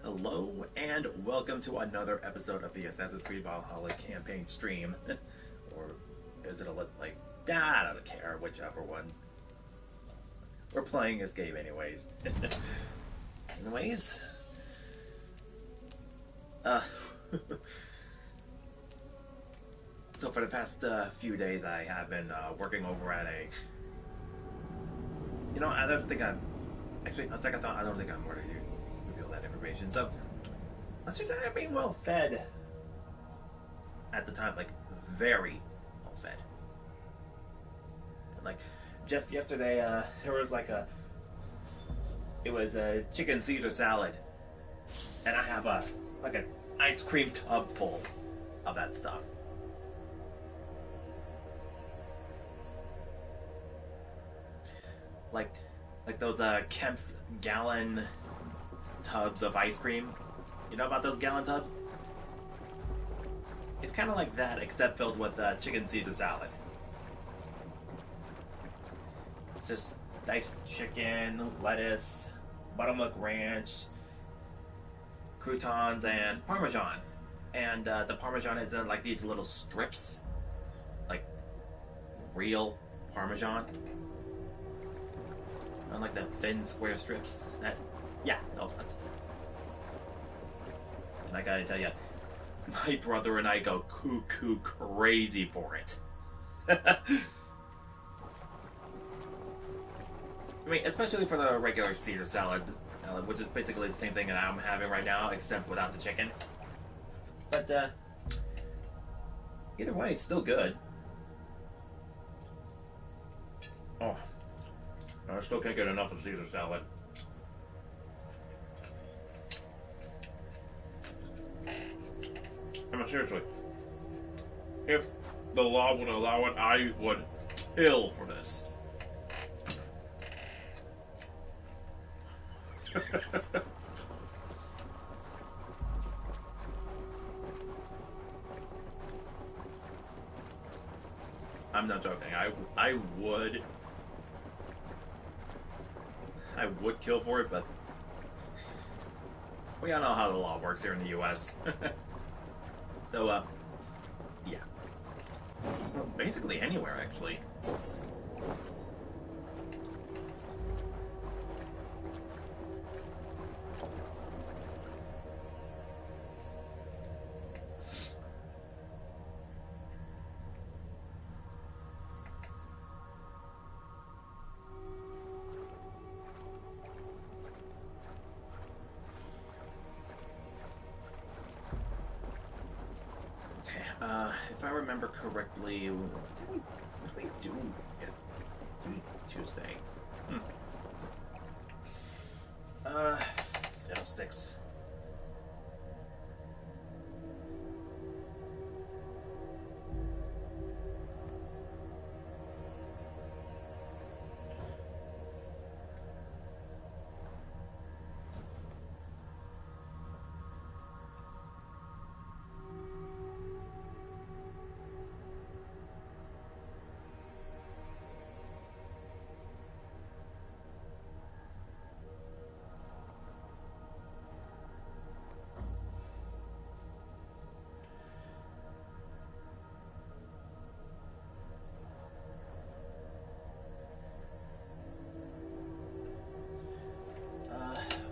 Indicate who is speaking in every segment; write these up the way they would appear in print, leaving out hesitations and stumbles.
Speaker 1: Hello and welcome to another episode of the Assassin's Creed Valhalla campaign stream. Or is it a let's play? I don't care, whichever one. We're playing this game anyways. anyways. So for the past few days I have been working over at a... I don't think I'm... Actually, on second thought, I don't think I'm ready to reveal that information. So, let's just say I'm being well fed. At the time, like, very well fed. And, like, just yesterday, there was like it was a chicken Caesar salad. And I have like an ice cream tub full of that stuff. Like those Kemp's gallon tubs of ice cream. You know about those gallon tubs? It's kind of like that, except filled with chicken Caesar salad. It's just diced chicken, lettuce, buttermilk ranch, croutons, and Parmesan. And the Parmesan is in like these little strips, like real Parmesan. Unlike the thin square strips. Those ones. And I gotta tell you, my brother and I go cuckoo crazy for it. I mean, especially for the regular Caesar salad, which is basically the same thing that I'm having right now, except without the chicken. But, either way, it's still good. Oh. I still can't get enough of Caesar salad. I mean, seriously. If the law would allow it, I would kill for this. I'm not joking. I would kill for it, but we all know how the law works here in the U.S. So, yeah. Well, basically anywhere, actually. If I remember correctly, what did we do Tuesday? Fiddlesticks.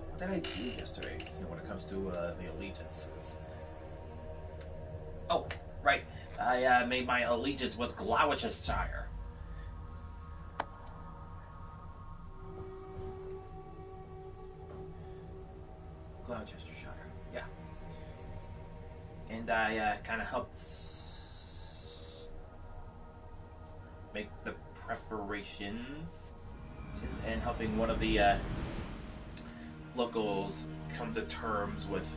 Speaker 1: What did I do yesterday when it comes to the allegiances? Oh, right. I made my allegiance with Gloucestershire. Gloucestershire, yeah. And I kind of helped make the preparations and helping one of the locals come to terms with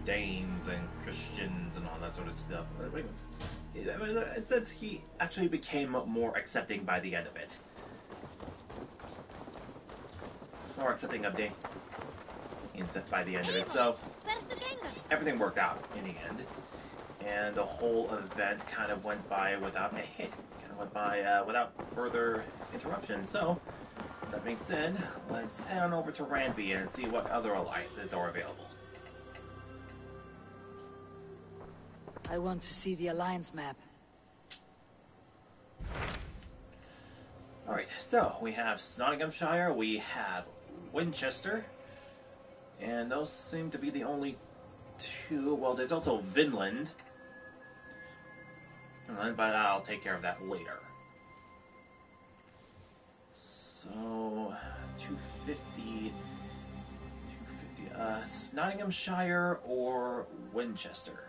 Speaker 1: Danes and Christians and all that sort of stuff. It says he actually became more accepting by the end of it. More accepting of Danes by the end of it. So everything worked out in the end. And the whole event kind of went by without a hit. Kind of went by without further interruption. So That being said, let's head on over to Ranby and see what other alliances are available.
Speaker 2: I want to see the Alliance map.
Speaker 1: Alright, so we have Snotinghamscire, we have Winchester, and those seem to be the only two. Well, there's also Vinland, but I'll take care of that later. So, 250, Nottinghamshire or Winchester?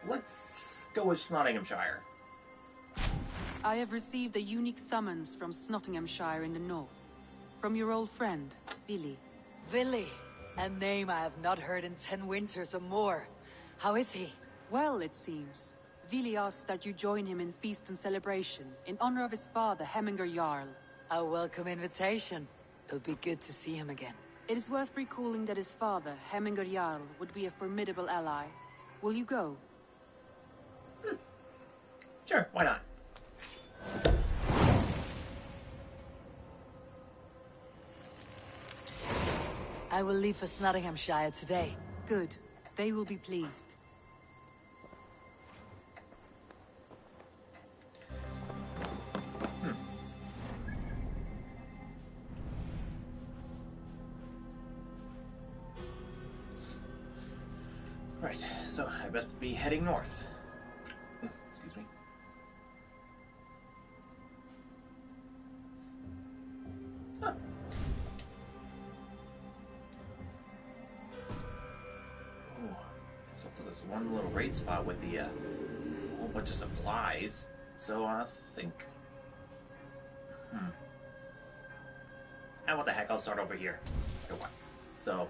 Speaker 1: Let's go with Nottinghamshire.
Speaker 3: I have received a unique summons from Snotinghamscire in the north. From your old friend, Vili.
Speaker 2: Vili, a name I have not heard in 10 winters or more. How is he?
Speaker 3: Well, it seems. Vili asked that you join him in feast and celebration, in honor of his father, Hemminger Jarl.
Speaker 2: A welcome invitation. It'll be good to see him again.
Speaker 3: It is worth recalling that his father, Hemminger Jarl, would be a formidable ally. Will you go?
Speaker 1: Sure, why not?
Speaker 2: I will leave for Snotinghamshire today.
Speaker 3: Good. They will be pleased.
Speaker 1: Right, so I best be heading north. Excuse me. Huh. Oh, there's also this one little raid spot with the whole bunch of supplies. So I think, and what the heck? I'll start over here. For what? So.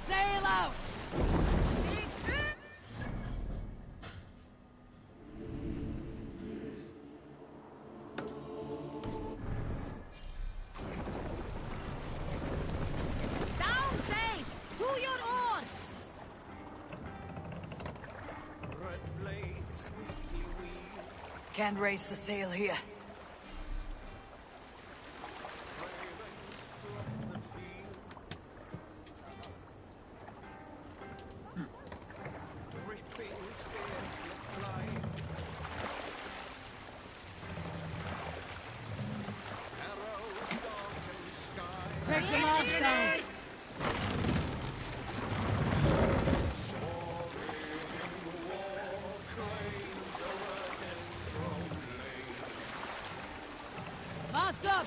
Speaker 2: Sail out!
Speaker 4: Down safe! To your oars!
Speaker 5: Red blades swiftly wheel.
Speaker 2: Can't raise the sail here. Take the mast down! Mast up!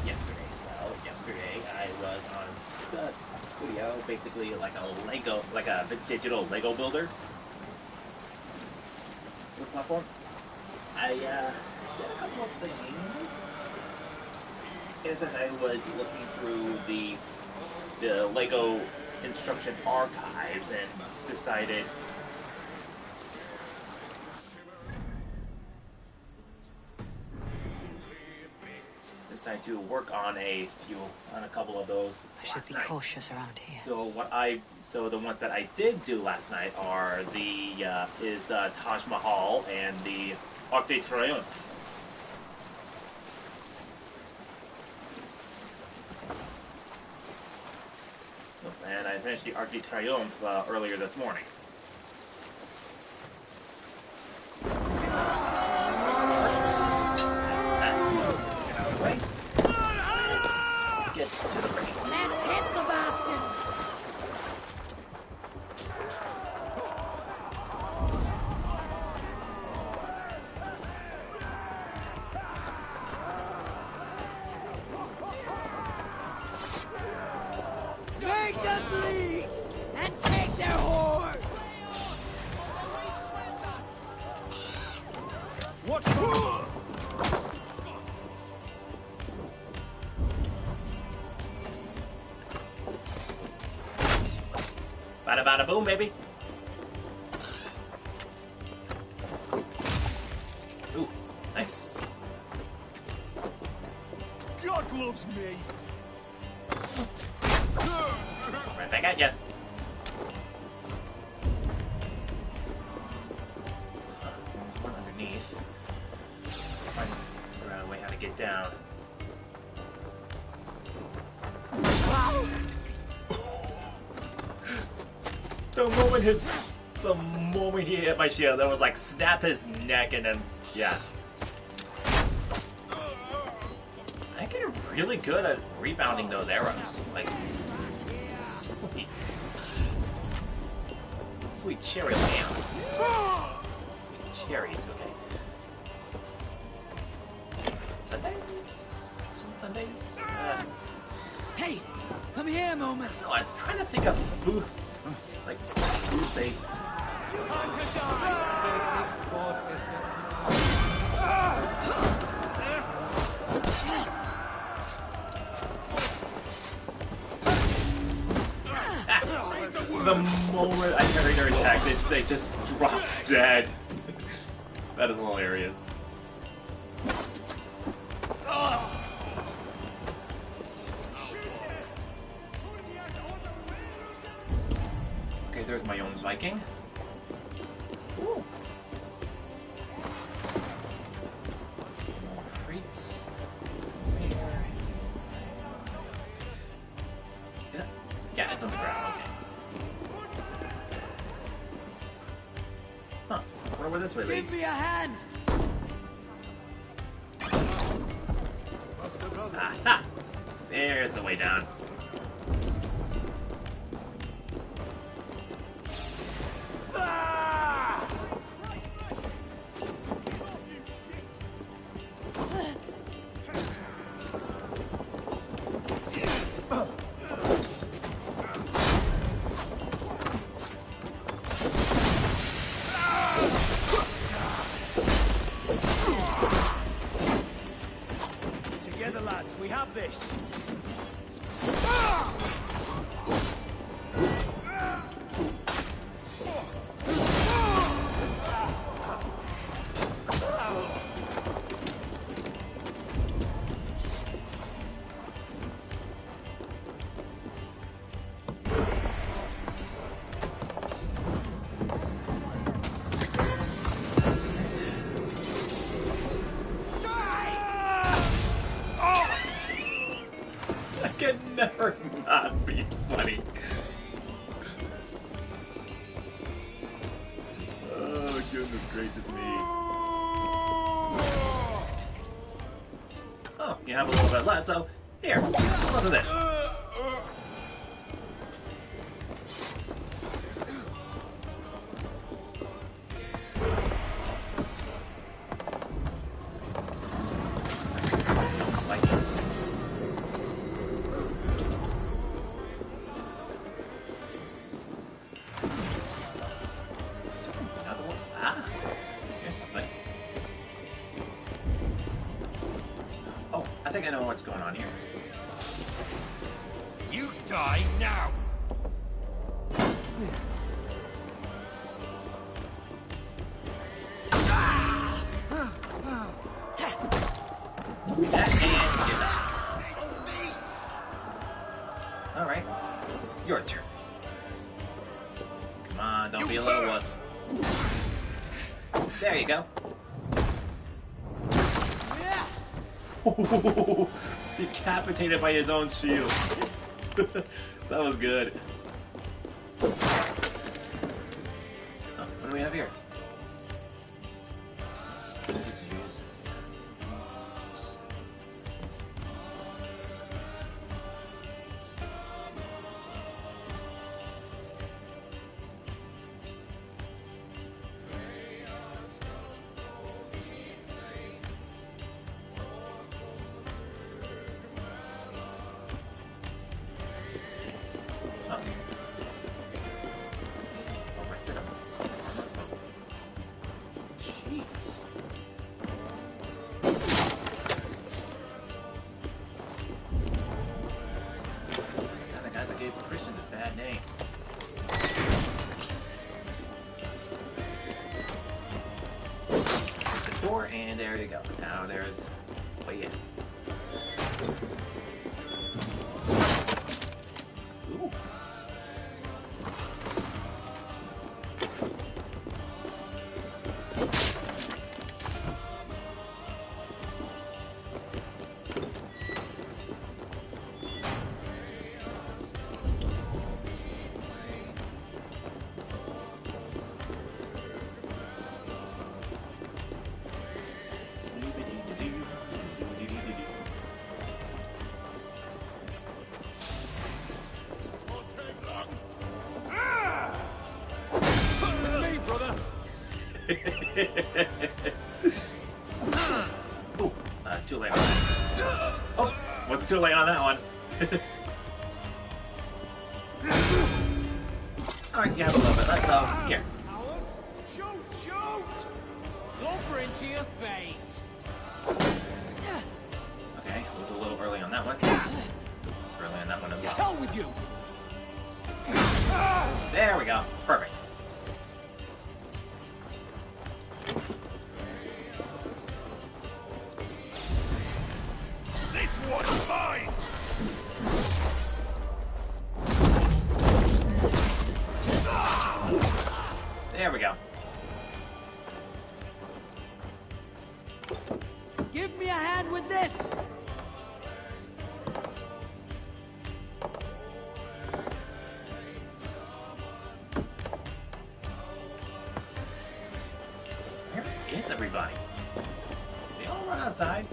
Speaker 1: Yesterday? Well, yesterday I was on Studio, basically like a Lego, like a digital Lego builder platform. I did a couple of things. In a sense, I was looking through the Lego instruction archives and decided decided to work on a couple of those.
Speaker 2: I should be cautious around here.
Speaker 1: So the ones that I did do last night are Taj Mahal and the Arc de Triomphe. And I finished the Arc de Triomphe earlier this morning. Get to the ring.
Speaker 4: Let's hit the bastards! Make them bleed! And take their horse!
Speaker 5: What's wrong?
Speaker 1: Bada bada boom, baby. Ooh, nice.
Speaker 5: God loves me.
Speaker 1: Right back at ya. There's one underneath. Trying to figure out a way how to get down. The moment he hit my shield, that was like snap his neck and then yeah. I get really good at rebounding those arrows. Like sweet. Sweet cherry lamb. Sweet cherries, okay. Sundays? Sundays?
Speaker 4: Hey, come here a moment.
Speaker 1: No, I'm trying to think of food. Like food they.
Speaker 5: Time to die.
Speaker 1: The moment I carried their attack, they just drop dead. That is hilarious. Okay, there's my own Viking. Ooh. Small crates. Yeah, it's on the ground. Okay. Huh. I wonder where this way leads.
Speaker 4: Give me a hand!
Speaker 1: Aha! There's the way down.
Speaker 5: Together, lads, we have this.
Speaker 1: That can never not be funny. Oh, goodness gracious me. Oh, you have a little bit left, so here, look at this. I think I know what's going on here.
Speaker 5: You die now.
Speaker 1: That and get that. Your turn. Come on, don't be a little wuss. There you go. Decapitated by his own shield. That was good. Oh, what do we have here? And there you go. Now there's way in. Ooh. Ooh, too late on that. Oh, what's too late on that one? Alright, you have a little bit. Let's go. Here.
Speaker 5: Shoot, shoot! Over into your fate.
Speaker 1: Okay, it was a little early on that one. Early on that one as
Speaker 5: To
Speaker 1: well.
Speaker 5: hell with you!
Speaker 1: There we go. Perfect.
Speaker 5: This one's mine!
Speaker 1: There we go.
Speaker 4: Give me a hand with this!
Speaker 1: Where is everybody? They all run outside.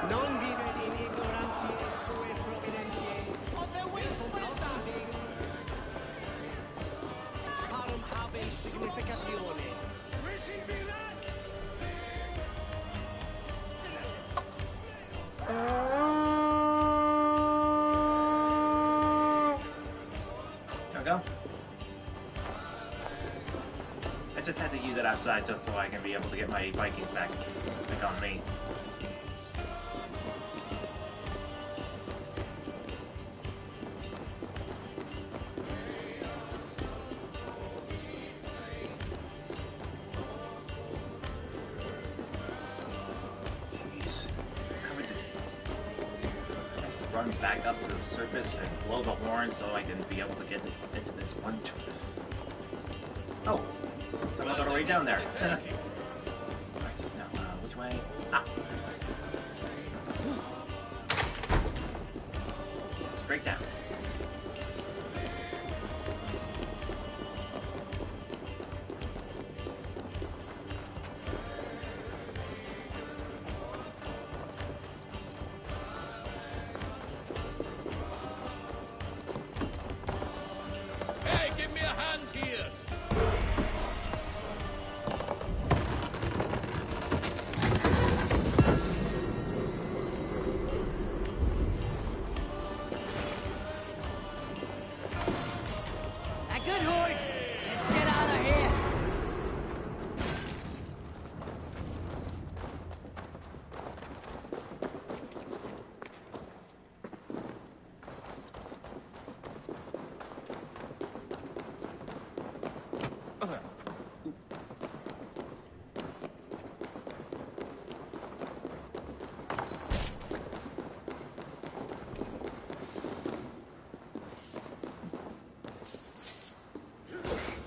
Speaker 6: Non vivere in ignorantie sue provvidentie. Parum habe significatione.
Speaker 1: There we go. I just had to use it outside just so I can be able to get my Vikings back on me. Jeez. I have to run back up to the surface and blow the horn so I can be able to get into this one. Oh, someone's already down there. Okay. Right, now, which way? Ah, this way. Straight down.
Speaker 5: Hey, give me a hand here!
Speaker 2: Good horse! Let's get out of here!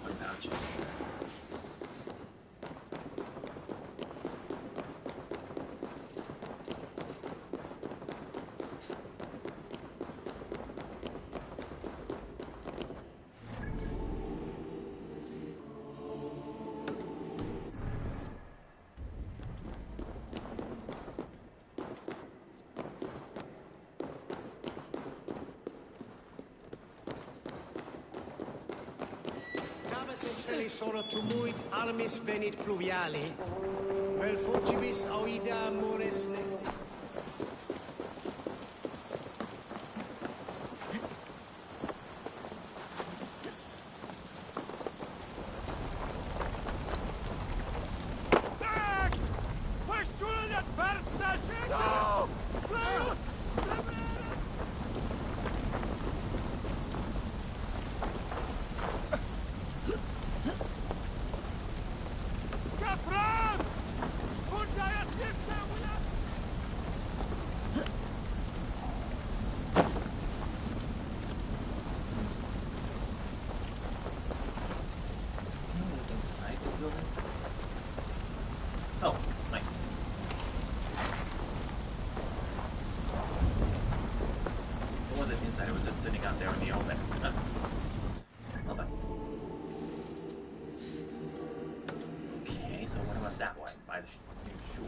Speaker 1: What about you?
Speaker 6: Tamas enseli sono tumuit armis venit pluviali, vel fugibis auida mores
Speaker 5: Tak! Poszczulne persa No! Kapran! Kunda jest jeszcze
Speaker 1: Is there anyone inside the building? Oh, nice. It wasn't inside, it was just sitting out there in the open. Well done. Okay, so what about that one? By the new shore.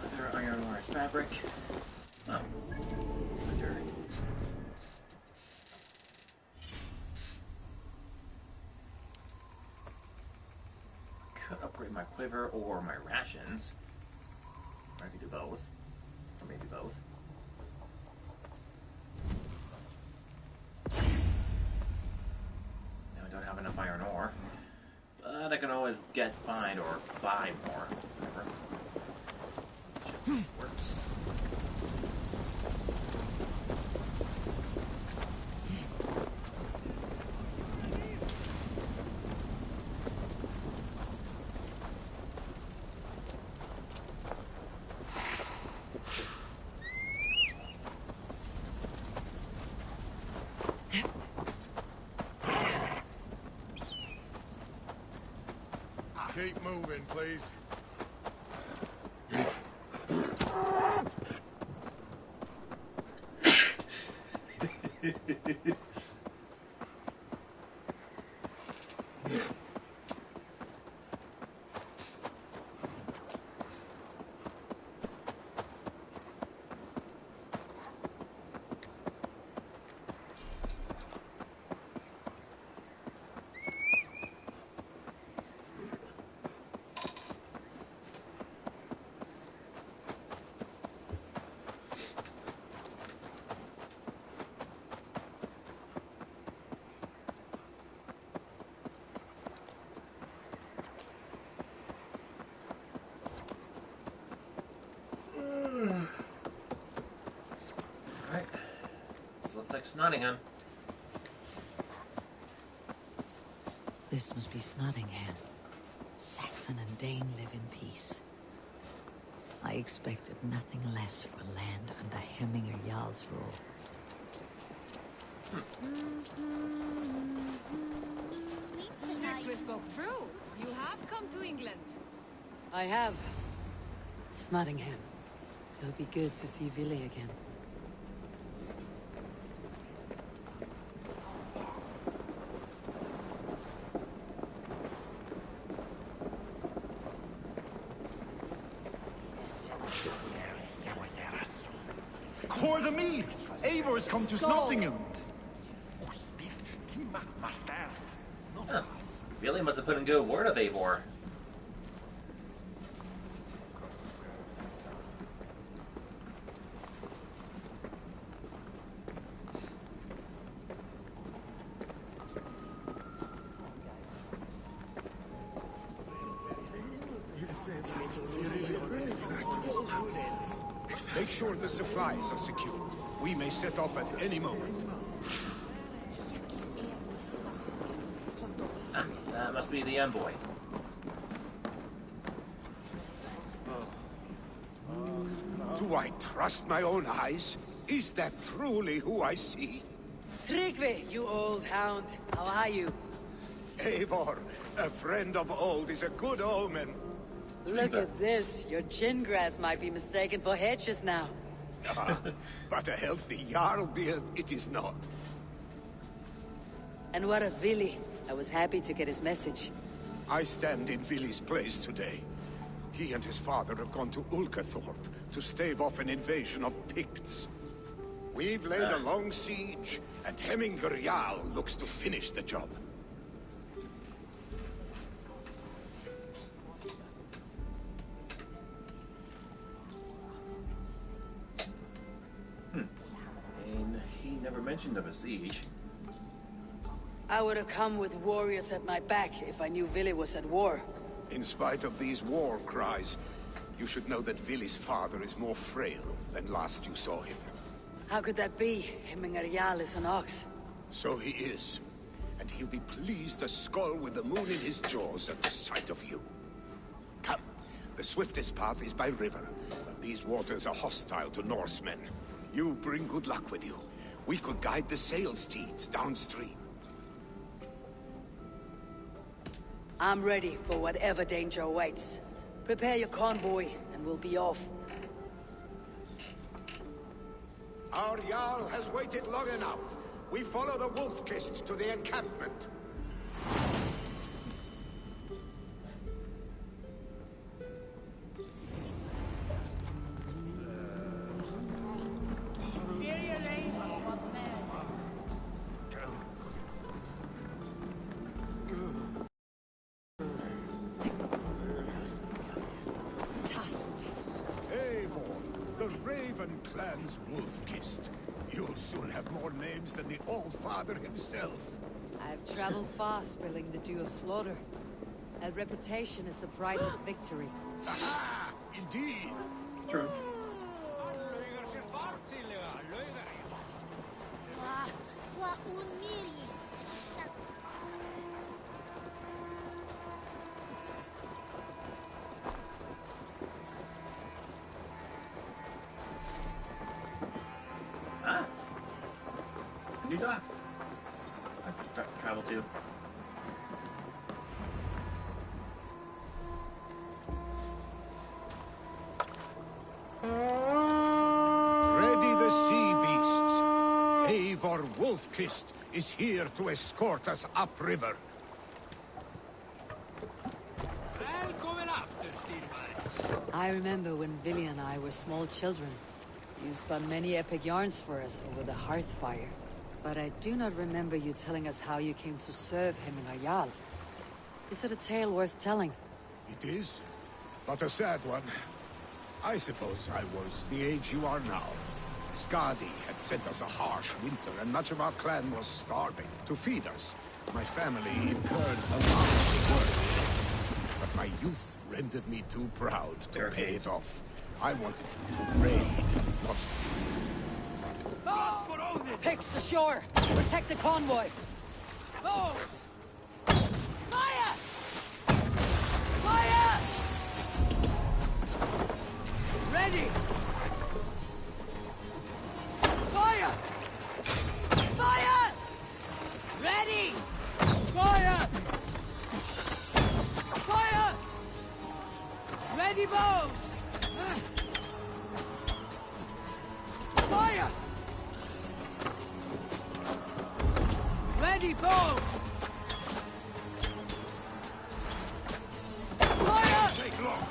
Speaker 1: Leather, iron, wire, fabric. Oh. Leather. Could upgrade my quiver or my rations. Or I could do both. Or maybe both. Now I don't have enough iron ore. But I can always find or buy more. Whatever. Which works.
Speaker 5: Keep moving, please.
Speaker 1: Alright. This looks like Snotingham.
Speaker 2: This must be Snotingham. Saxon and Dane live in peace. I expected nothing less for land under Hemminger Jarl's rule.
Speaker 4: Strictly spoke true. You have come to England.
Speaker 2: I have. Snotingham. It'll be good to see Vili again.
Speaker 7: the mead! Eivor's come to
Speaker 3: Skull.
Speaker 7: Snotingham!
Speaker 1: Huh. Vili must have put in good word of Eivor.
Speaker 5: Make sure the supplies are secured. We may set off at any moment.
Speaker 1: Ah, that must be the envoy.
Speaker 5: Do I trust my own eyes? Is that truly who I see?
Speaker 3: Tryggvi, you old hound. How are you?
Speaker 5: Eivor, a friend of old is a good omen.
Speaker 3: Look at this. Your chin grass might be mistaken for hedges now.
Speaker 5: Ah, but a healthy Jarl beard it is not.
Speaker 3: And what of Vili? I was happy to get his message.
Speaker 5: I stand in Vili's place today. He and his father have gone to Ulkathorpe to stave off an invasion of Picts. We've laid a long siege, and Hemminger Jarl looks to finish the job.
Speaker 1: And he never mentioned of a siege.
Speaker 3: I would have come with warriors at my back if I knew Vili was at war.
Speaker 5: In spite of these war cries, you should know that Vili's father is more frail than last you saw him.
Speaker 3: How could that be? Hemminger Jarl is an ox.
Speaker 5: So he is. And he'll be pleased to skull with the moon in his jaws at the sight of you. Come. The swiftest path is by river, but these waters are hostile to Norsemen. You bring good luck with you. We could guide the sail steeds downstream.
Speaker 3: I'm ready for whatever danger awaits. Prepare your convoy, and we'll be off.
Speaker 5: Our Jarl has waited long enough. We follow the Wolf-Kist to the encampment. Clan's Wolf-Kist. You'll soon have more names than the All-Father himself.
Speaker 3: I've traveled far, spilling the dew of slaughter. That reputation is a price of victory.
Speaker 5: Aha! Indeed!
Speaker 1: True. New dock. I've traveled to.
Speaker 5: Ready the sea beasts. Eivor Wolf-Kist is here to escort us upriver.
Speaker 3: I remember when Vili and I were small children. You spun many epic yarns for us over the hearth fire. But I do not remember you telling us how you came to serve him in Jarl. Is it a tale worth telling?
Speaker 5: It is, but a sad one. I suppose I was the age you are now. Skadi had sent us a harsh winter, and much of our clan was starving. To feed us, my family incurred a large work. But my youth rendered me too proud to pay it off. I wanted to raid, not...
Speaker 3: Picks ashore! Protect the convoy! Bows! Fire! Fire! Ready! Fire! Fire! Ready! Fire! Fire! Ready, bows! Fire! Ready, bows! Fire!
Speaker 5: Take long.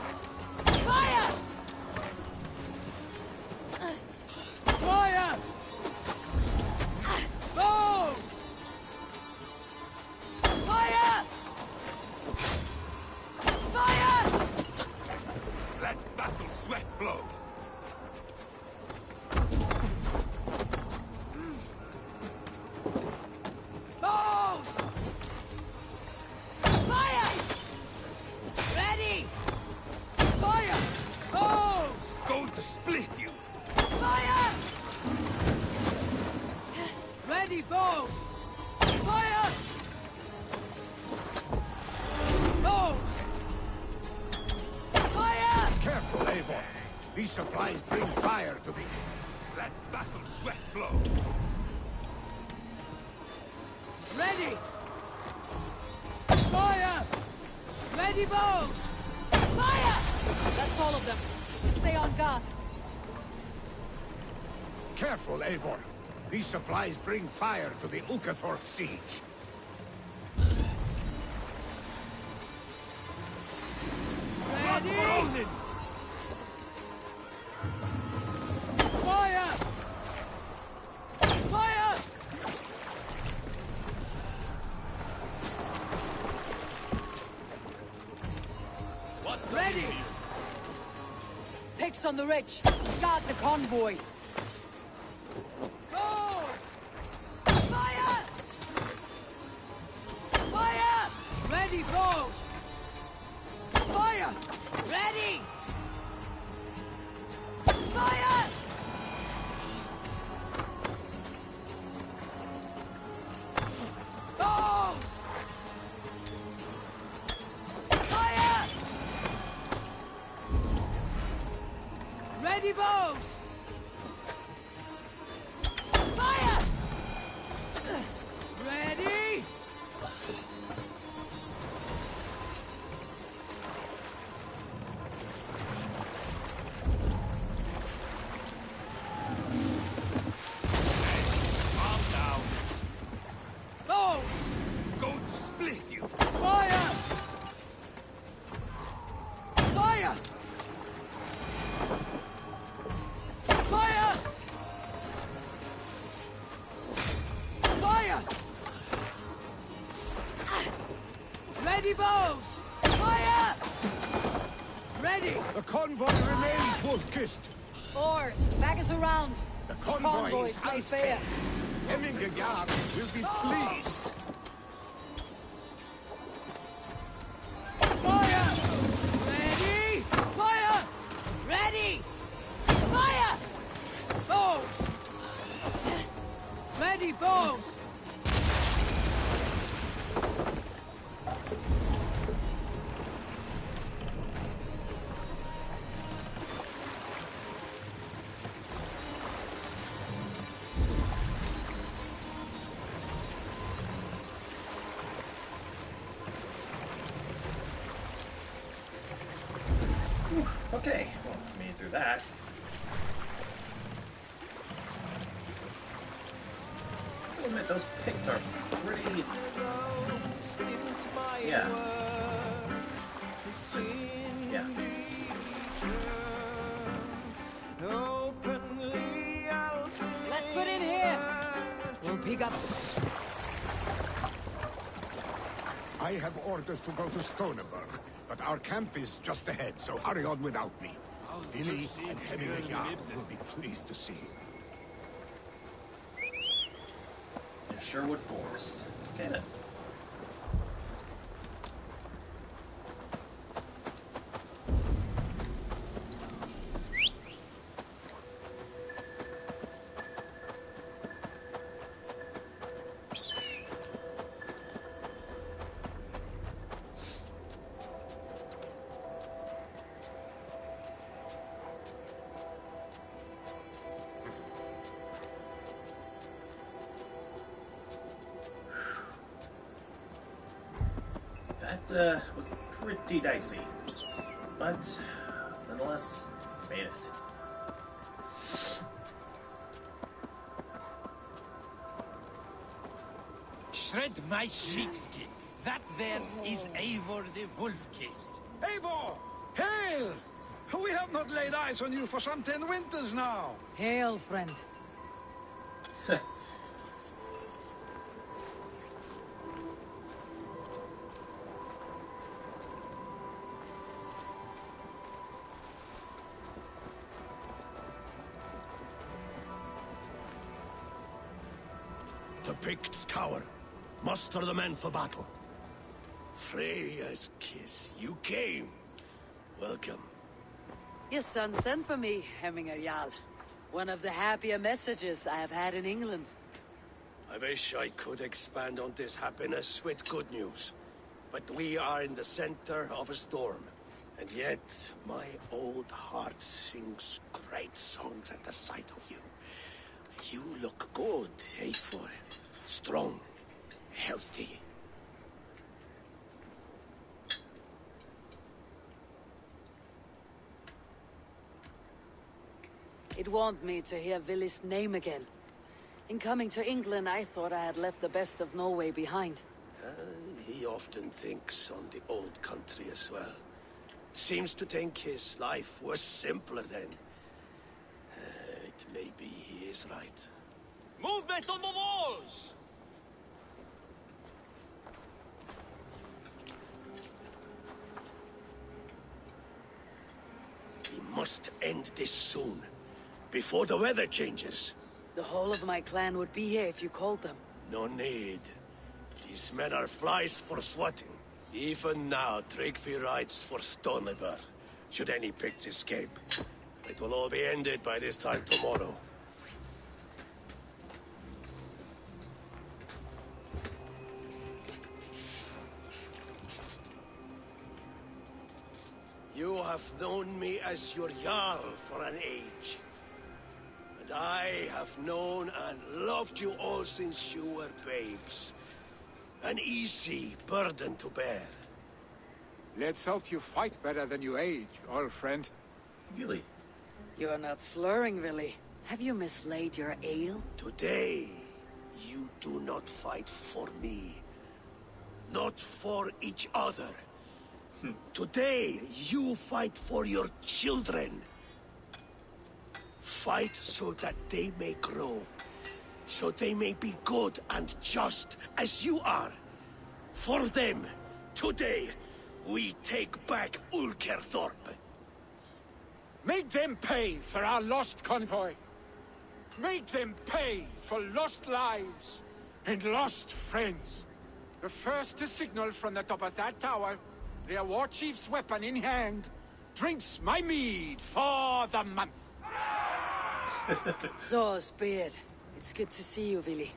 Speaker 3: Fire! Fire!
Speaker 5: These supplies bring fire to the...
Speaker 7: Let battle sweat flow.
Speaker 3: Ready! Fire! Ready, bows! Fire! That's all of them. Stay on guard.
Speaker 5: Careful, Eivor. These supplies bring fire to the Ulkathorpe siege.
Speaker 3: Ready! Fire! Fire!
Speaker 7: What's
Speaker 3: Ready! Picks on the ridge. Guard the convoy. Goes! Fire! Fire! Ready, bows! Fire! Ready! Fire! Bows! Fire! Ready, bows! Fire! Ready!
Speaker 7: Calm down.
Speaker 3: Bows!
Speaker 7: Going to split you.
Speaker 3: Fire! Fire! Fire! Fire! Ready, bows! Fire! Ready!
Speaker 5: The convoy remains wolf-kissed.
Speaker 3: Oars, back us around.
Speaker 5: The convoy
Speaker 3: Convoys
Speaker 5: is
Speaker 3: lay fair.
Speaker 5: Hemingegard will be pleased.
Speaker 3: Fire! Ready! Fire! Ready! Fire! Bows! Ready, bows!
Speaker 1: Whew, okay, well, made it through that. I'll admit, those picks are pretty... Yeah. Yeah.
Speaker 3: Let's put in here. We'll pick up.
Speaker 5: I have orders to go to Stoneberg, but our camp is just ahead, so hurry on without me. Vili and Hemingegard will be pleased to see you.
Speaker 1: In Sherwood Forest. Okay then. That was pretty dicey, but nonetheless, made it.
Speaker 7: Shred my sheepskin. That there is Eivor the Wolf-Kissed.
Speaker 8: Eivor! Hail! We have not laid eyes on you for some 10 winters now.
Speaker 3: Hail, friend.
Speaker 9: The Picts cower. Muster the men for battle. Freya's kiss. You came. Welcome.
Speaker 3: Your son sent for me, Hemminger Jarl. One of the happier messages I have had in England.
Speaker 9: I wish I could expand on this happiness with good news. But we are in the center of a storm. And yet, my old heart sings great songs at the sight of you. You look good, Eivor. Strong, healthy.
Speaker 3: It warmed me to hear Vili's name again. In coming to England, I thought I had left the best of Norway behind.
Speaker 9: He often thinks on the old country as well. Seems to think his life was simpler then. It may be he is right.
Speaker 7: Movement on the walls!
Speaker 9: We must end this soon, before the weather changes.
Speaker 3: The whole of my clan would be here if you called them.
Speaker 9: No need. These men are flies for swatting. Even now, Tryggvi rides for Stormivir. Should any Picts escape, it will all be ended by this time tomorrow. You have known me as your Jarl for an age. And I have known and loved you all since you were babes. An easy burden to bear.
Speaker 8: Let's hope you fight better than you age, old friend.
Speaker 1: Vili.
Speaker 3: You are not slurring, Vili. Have you mislaid your ale?
Speaker 9: Today, you do not fight for me. Not for each other. Today, you fight for your children. Fight so that they may grow. So they may be good and just as you are. For them, today, we take back Ulkerthorpe.
Speaker 8: Make them pay for our lost convoy. Make them pay for lost lives and lost friends. The first to signal from the top of that tower, their war chief's weapon in hand, drinks my mead for the month.
Speaker 3: Thor's beard. It's good to see you, Vili.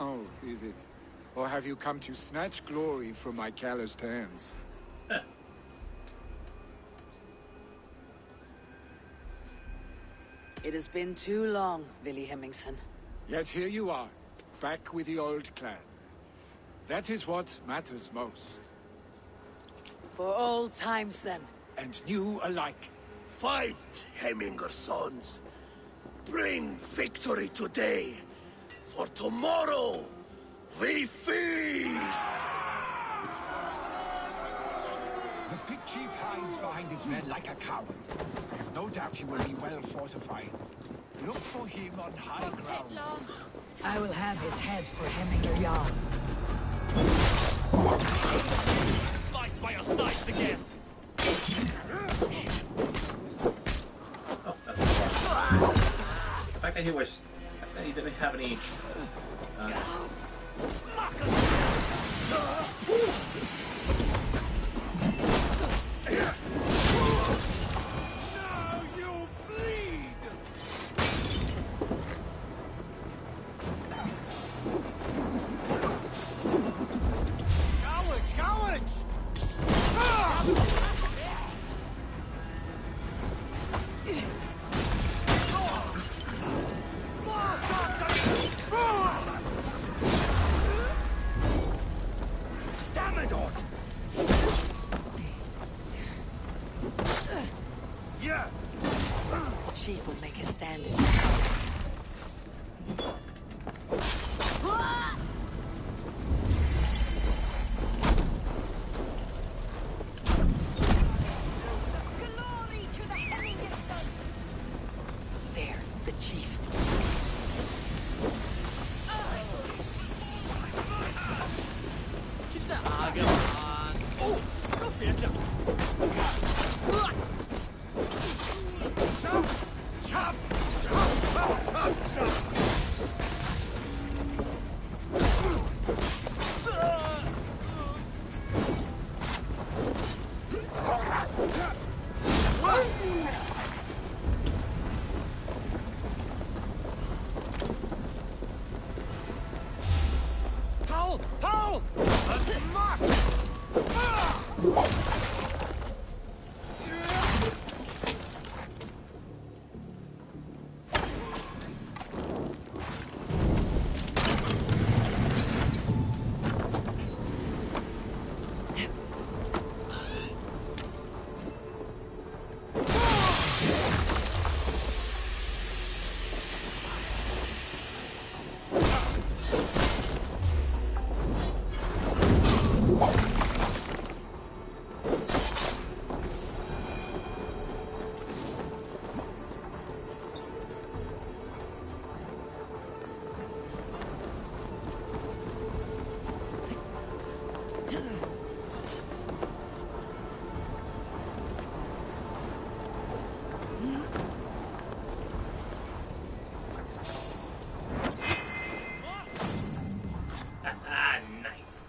Speaker 8: Oh, is it? Or have you come to snatch glory from my calloused hands?
Speaker 3: It has been too long, Vili Hemmingson.
Speaker 8: Yet here you are, back with the old clan. That is what matters most.
Speaker 3: For old times, then.
Speaker 8: And new alike.
Speaker 9: Fight, Hemminger sons. Bring victory today. For tomorrow, we feast!
Speaker 10: The Pict Chief hides behind his men like a coward. I have no doubt he will be well fortified. Look for him on high ground.
Speaker 2: I will have his head for Hemminger Jarl.
Speaker 7: Fight by your sides again!
Speaker 1: The fact that he didn't have any.
Speaker 8: Now you bleed! Cowards! Cowards!
Speaker 9: Damn it, Ort! Yeah!
Speaker 3: The chief will make a stand in. There, the chief.
Speaker 8: Paul! Paul!
Speaker 1: Nice.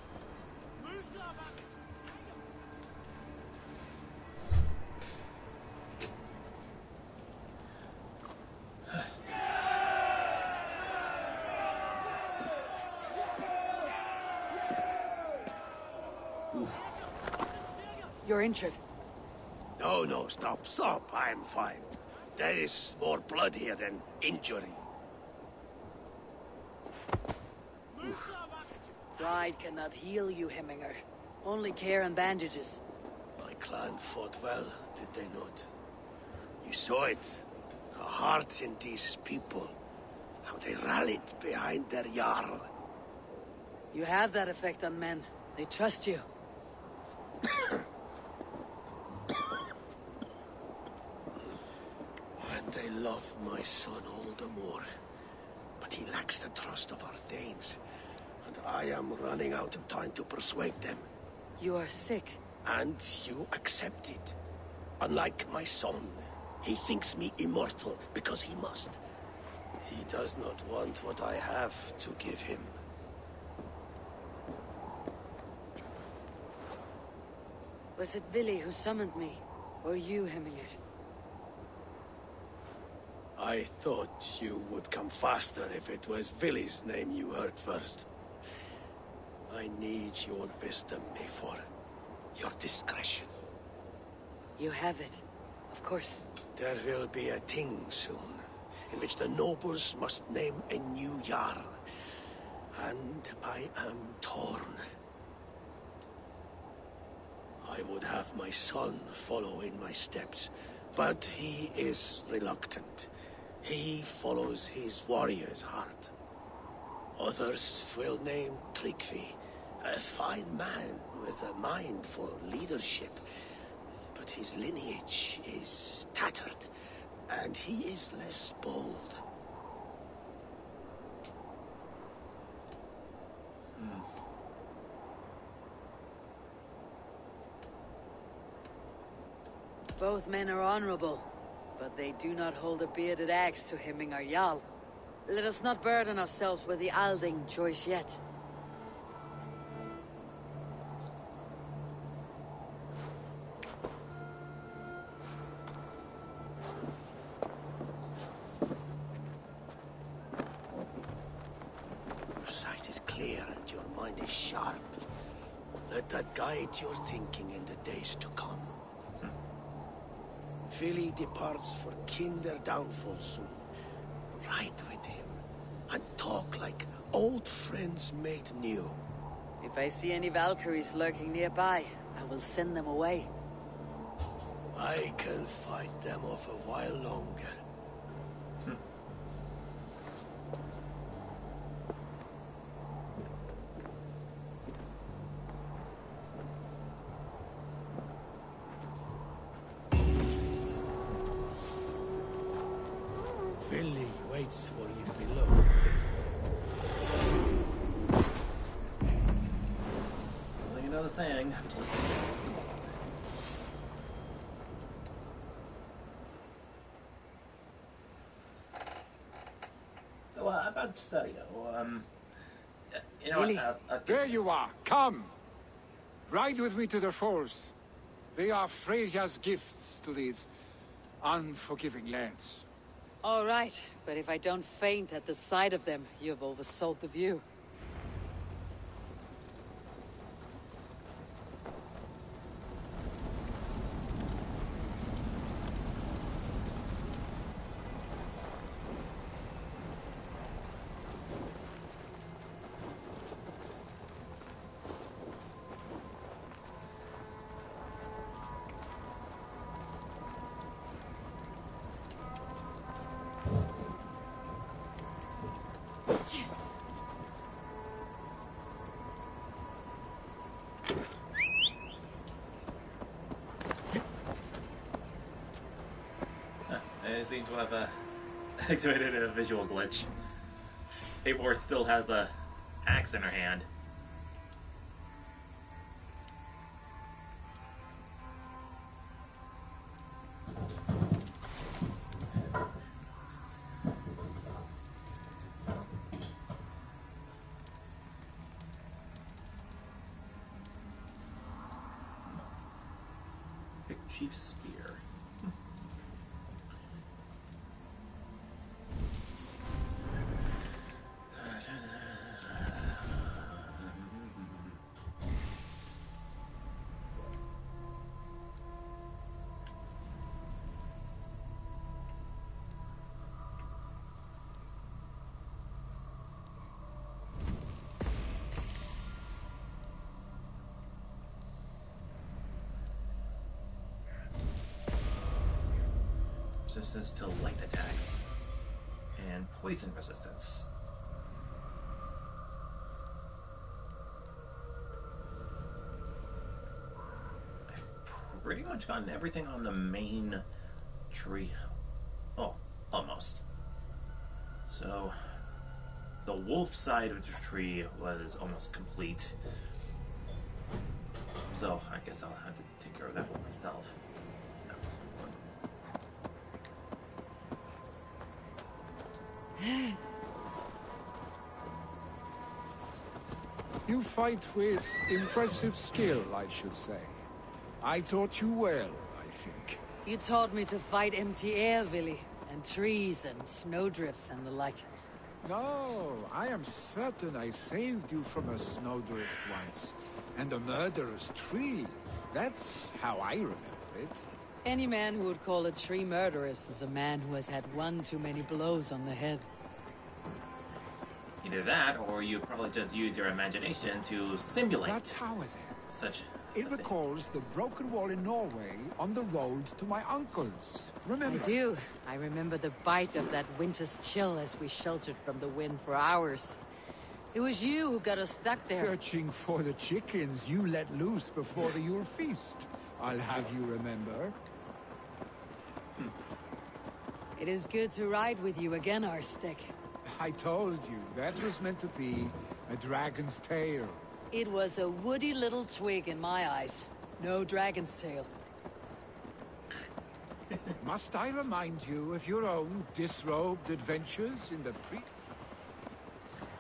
Speaker 3: You're injured.
Speaker 9: No, no, stop, stop. I'm fine. There is more blood here than injury.
Speaker 3: Pride cannot heal you, Hemminger. Only care and bandages.
Speaker 9: My clan fought well, did they not? You saw it. The heart in these people. How they rallied behind their Jarl.
Speaker 3: You have that effect on men. They trust you.
Speaker 9: And they love my son all the more. But he lacks the trust of our Danes. And I am running out of time to persuade them.
Speaker 3: You are sick.
Speaker 9: And you accept it. Unlike my son, he thinks me immortal because he must. He does not want what I have to give him.
Speaker 3: Was it Vili who summoned me? Or you, Hemminger?
Speaker 9: I thought you would come faster if it was Vili's name you heard first. I need your wisdom, Mayfor. Your discretion.
Speaker 3: You have it. Of course.
Speaker 9: There will be a thing soon, in which the nobles must name a new Jarl. And I am torn. I would have my son follow in my steps, but he is reluctant. He follows his warrior's heart. Others will name Tryggvi, a fine man with a mind for leadership. But his lineage is tattered, and he is less bold.
Speaker 3: Both men are honorable, but they do not hold a bearded axe to Hemminger Jarl. Let us not burden ourselves with the Alding choice yet.
Speaker 9: Your sight is clear and your mind is sharp. Let that guide your thinking in the days to come. Vili departs for Kinder downfall soon. Ride with him, and talk like old friends made new.
Speaker 3: If I see any Valkyries lurking nearby, I will send them away.
Speaker 9: I can fight them off a while longer. Vili waits for you below.
Speaker 1: Well, you know the saying. So, about study, you know,
Speaker 3: Vili.
Speaker 8: There you are. Come. Ride with me to the falls. They are Freya's gifts to these unforgiving lands.
Speaker 3: All right, but if I don't faint at the sight of them, you have oversold the view.
Speaker 1: It seems to have activated a visual glitch. Eivor still has a axe in her hand. Chief Spear. Resistance to light attacks and poison resistance. I've pretty much gotten everything on the main tree. Oh, almost. So the wolf side of the tree was almost complete. So I guess I'll have to take care of that one myself. That was fun.
Speaker 10: You fight with impressive skill, I should say. I taught you well, I think.
Speaker 3: You taught me to fight empty air, Vili, and trees and snowdrifts and the like.
Speaker 10: No, I am certain I saved you from a snowdrift once, and a murderous tree. That's how I remember it.
Speaker 3: Any man who would call a tree murderous is a man who has had one too many blows on the head.
Speaker 1: Either that, or you probably just use your imagination to simulate
Speaker 10: That tower there.
Speaker 1: such.
Speaker 10: It recalls the broken wall in Norway on the road to my uncle's. Remember?
Speaker 3: I do. I remember the bite of that winter's chill as we sheltered from the wind for hours. It was you who got us stuck there.
Speaker 10: Searching for the chickens you let loose before the Yule feast. I'll have you remember.
Speaker 3: It is good to ride with you again, Arstic.
Speaker 10: I told you, that was meant to be a dragon's tail.
Speaker 3: It was a woody little twig in my eyes. No dragon's tail.
Speaker 10: Must I remind you of your own disrobed adventures in the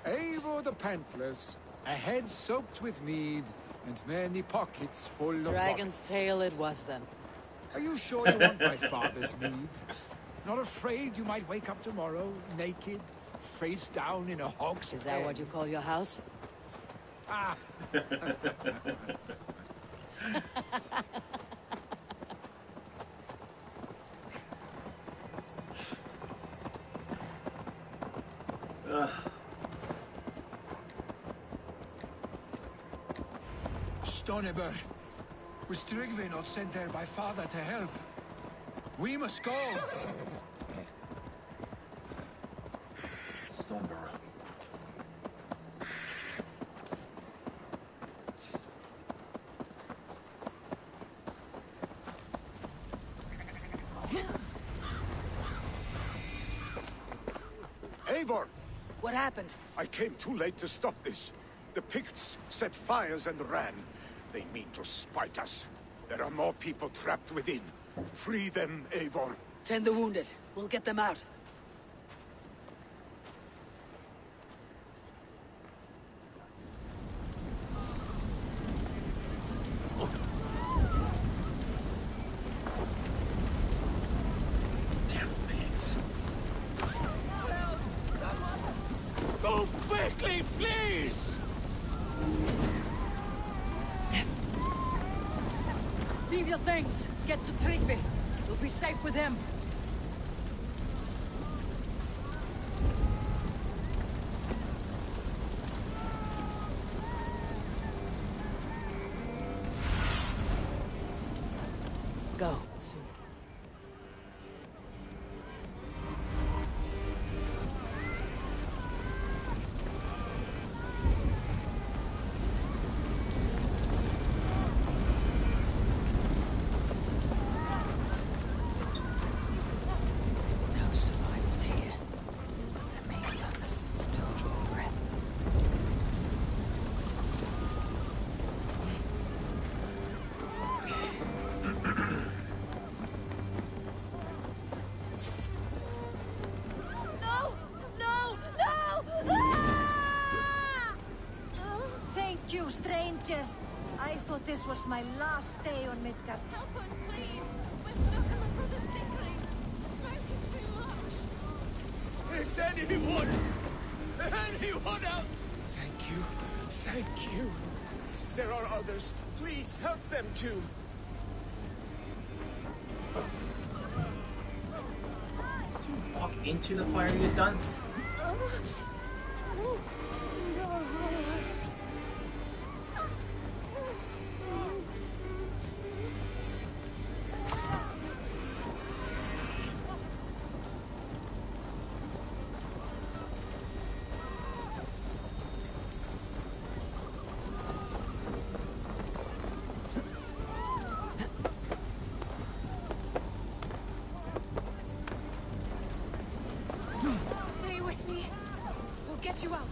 Speaker 10: Eivor the Pantless, a head soaked with mead, and many pockets full of...
Speaker 3: Dragon's tail it was then.
Speaker 10: Are you sure you want my father's mead? Not afraid you might wake up tomorrow, naked, face down in a hog's
Speaker 3: Is that what you call your house?
Speaker 10: Ah! Stoneber, was Tryggve not sent there by father to help? We must go!
Speaker 1: Stoneborough.
Speaker 5: Eivor!
Speaker 3: What happened?
Speaker 5: I came too late to stop this. The Picts set fires and ran. They mean to spite us. There are more people trapped within. Free them, Eivor.
Speaker 3: Tend the wounded. We'll get them out.
Speaker 1: Damn pigs.
Speaker 9: Go quickly, please!
Speaker 3: Leave your things. Get to Tryggve. We'll be safe with him. Go.
Speaker 2: No survivors here. There may be others that still draw breath.
Speaker 11: No! No! No! Ah! Thank you, stranger. I thought this was my last day on Midgard.
Speaker 4: Help us, please! We're stuck and my brother's sickly! The smoke is too much!
Speaker 9: Is anyone out?
Speaker 8: Thank you. Thank you. There are others. Please help them too.
Speaker 1: Did you walk into the fire, you dunce?
Speaker 4: Stay with me. We'll get you out.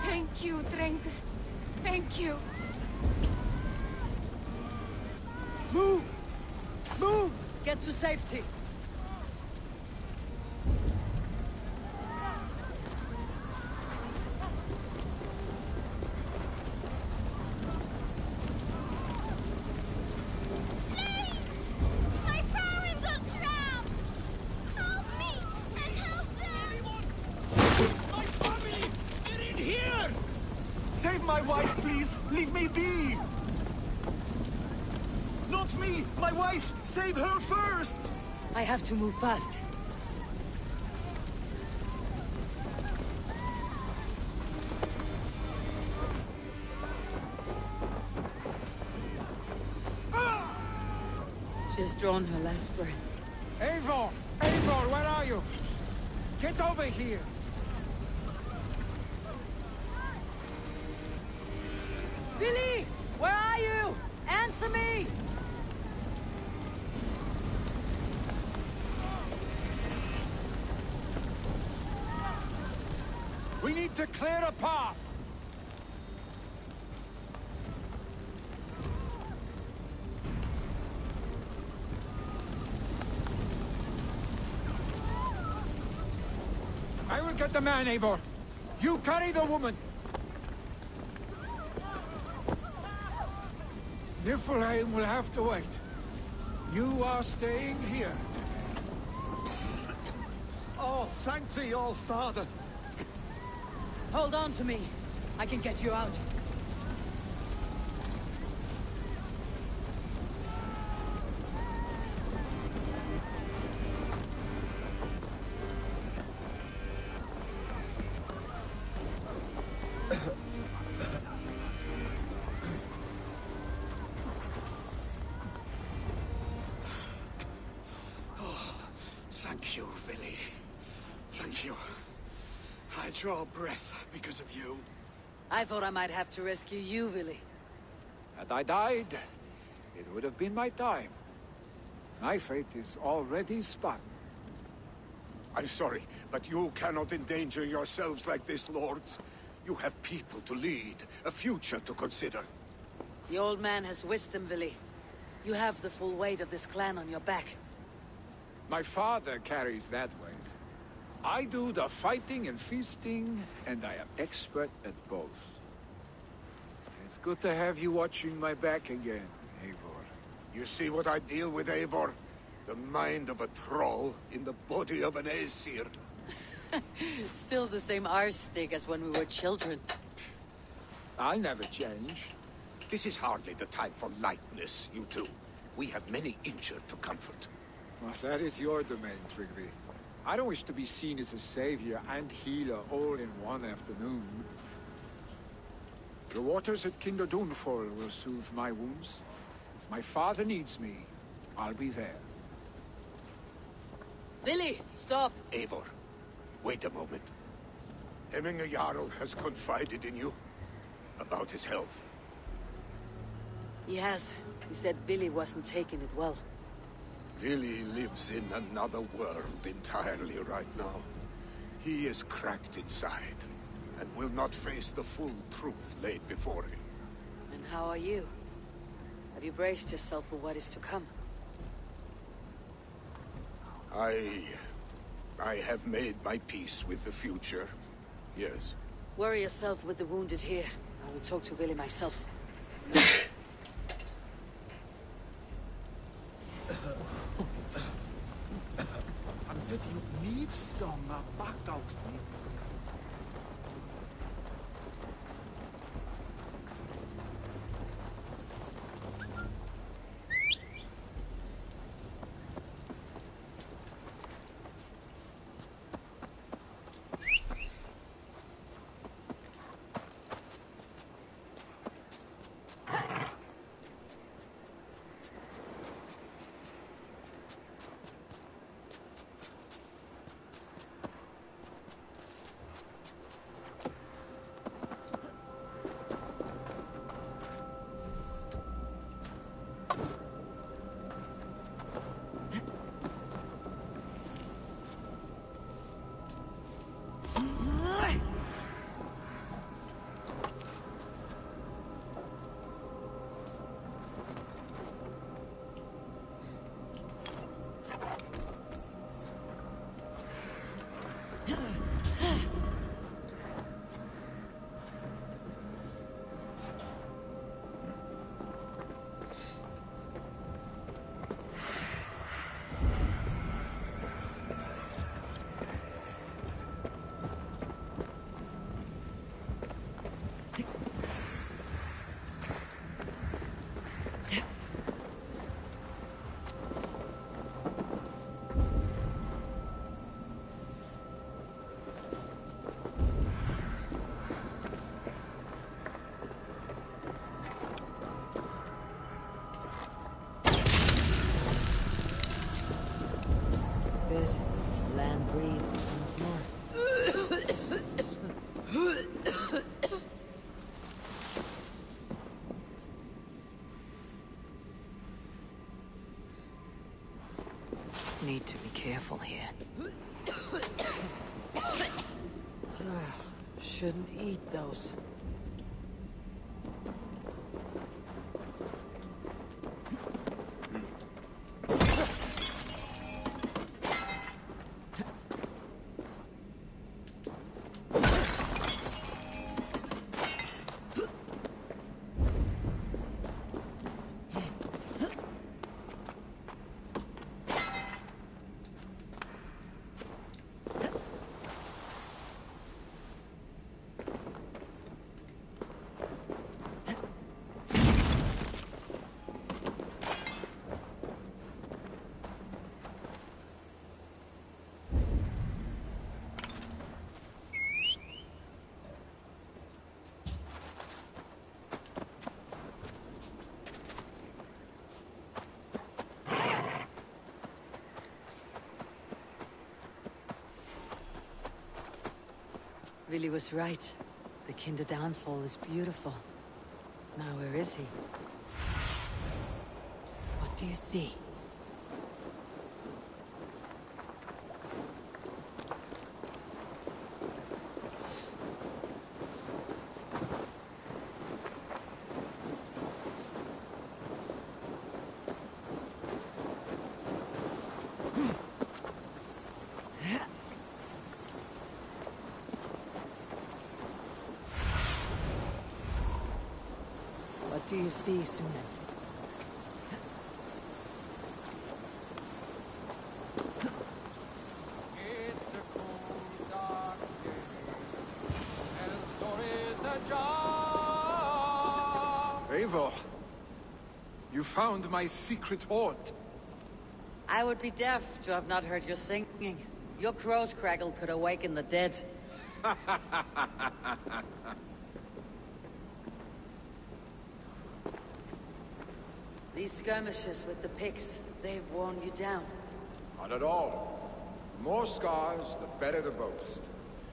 Speaker 4: Thank you, Drengr. Thank you.
Speaker 3: Move! Move! Get to safety.
Speaker 4: My parents are trapped! Help me and help them!
Speaker 7: My family! They're in here!
Speaker 12: Save my wife, please! Leave me be! Not me! My wife! Save her first!
Speaker 3: I have to move fast. She's drawn her last breath.
Speaker 8: Eivor! Eivor, where are you? Get over here!
Speaker 3: Vili! Where are you? Answer me!
Speaker 8: We need to clear a path! I will get the man, Eivor. You carry the woman. Niflheim will have to wait. You are staying here.
Speaker 12: Oh, thank thee, all father!
Speaker 3: Hold on to me. I can get you out.
Speaker 9: Thank you, Vili. Thank you. I draw breath because of you.
Speaker 3: I thought I might have to rescue you, Vili.
Speaker 8: Had I died, it would have been my time. My fate is already spun.
Speaker 5: I'm sorry, but you cannot endanger yourselves like this, lords. You have people to lead, a future to consider.
Speaker 3: The old man has wisdom, Vili. You have the full weight of this clan on your back.
Speaker 8: My father carries that weight. I do the fighting and feasting, and I am expert at both. It's good to have you watching my back again, Eivor.
Speaker 5: You see what I deal with, Eivor? The mind of a troll in the body of an Aesir.
Speaker 3: Still the same arse stick as when we were children.
Speaker 8: I'll never change.
Speaker 5: This is hardly the time for lightness, you two. We have many injured to comfort.
Speaker 8: Well, that is your domain, Trigby. I don't wish to be seen as a savior and healer all in one afternoon. The waters at Kinderdunfall will soothe my wounds. If my father needs me, I'll be there.
Speaker 3: Vili, stop!
Speaker 5: Eivor, wait a moment. Hemminger Jarl has confided in you about his health.
Speaker 3: He has. He said Vili wasn't taking it well.
Speaker 5: Vili lives in another world entirely right now. He is cracked inside, and will not face the full truth laid before him.
Speaker 3: And how are you? Have you braced yourself for what is to come?
Speaker 5: I have made my peace with the future. Yes.
Speaker 3: Worry yourself with the wounded here. I will talk to Vili myself.
Speaker 12: As if you need stung back out.
Speaker 3: Land breathes once more.
Speaker 2: Need to be careful here.
Speaker 3: Shouldn't eat those. Vili was right. The Kinder downfall is beautiful. Now where is he?
Speaker 2: What do you see?
Speaker 3: What do you see, Sunan?
Speaker 10: Eivor, you found my secret haunt.
Speaker 3: I would be deaf to have not heard your singing. Your crow's crackle could awaken the dead. These skirmishes with the pigs, they've worn you down.
Speaker 10: Not at all. The more scars, the better the boast.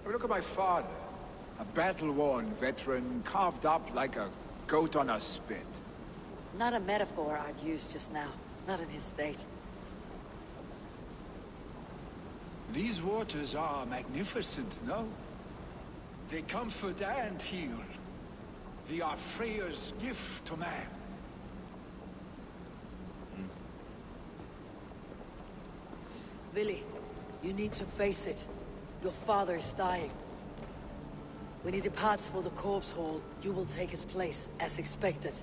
Speaker 10: I mean, look at my father. A battle-worn veteran, carved up like a goat on a spit.
Speaker 3: Not a metaphor I'd use just now. Not in his state.
Speaker 10: These waters are magnificent, no? They comfort and heal. They are Freya's gift to man.
Speaker 3: Vili, you need to face it. Your father is dying. When he departs for the corpse hall, you will take his place, as expected.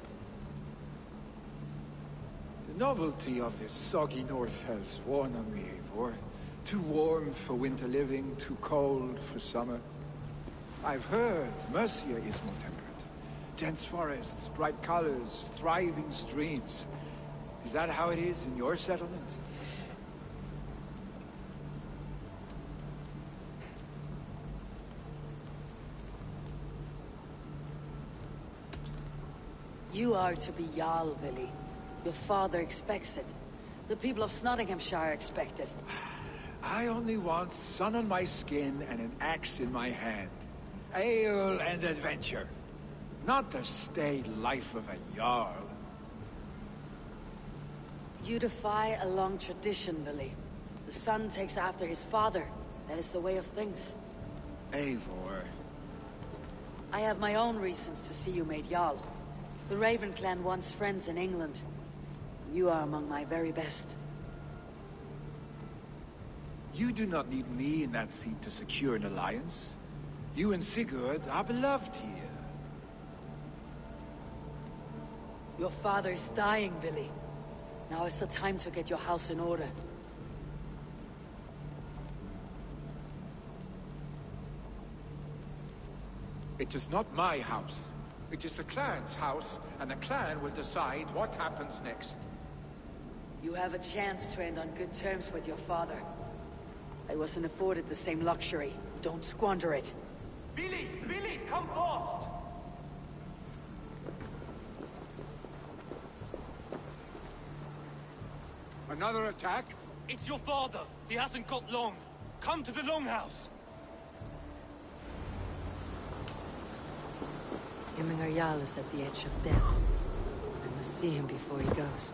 Speaker 10: The novelty of this soggy north has worn on me, Eivor. Too warm for winter living, too cold for summer. I've heard Mercia is more temperate. Dense forests, bright colors, thriving streams. Is that how it is in your settlement?
Speaker 3: You are to be Jarl, Vili. Your father expects it. The people of Snotinghamscire expect it.
Speaker 10: I only want sun on my skin and an axe in my hand. Ale and adventure. Not the staid life of a Jarl.
Speaker 3: You defy a long tradition, Vili. The son takes after his father. That is the way of things.
Speaker 10: Eivor.
Speaker 3: I have my own reasons to see you made Jarl. The Raven clan wants friends in England. You are among my very best.
Speaker 10: You do not need me in that seat to secure an alliance. You and Sigurd are beloved here.
Speaker 3: Your father is dying, Vili. Now is the time to get your house in order.
Speaker 10: It is not my house. It is the clan's house, and the clan will decide what happens next.
Speaker 3: You have a chance to end on good terms with your father. I wasn't afforded the same luxury. Don't squander it.
Speaker 7: Vili! Vili! Come fast!
Speaker 10: Another attack?
Speaker 7: It's your father! He hasn't got long! Come to the longhouse!
Speaker 2: Himmingar Jarl is at the edge of death. I must see him before he goes.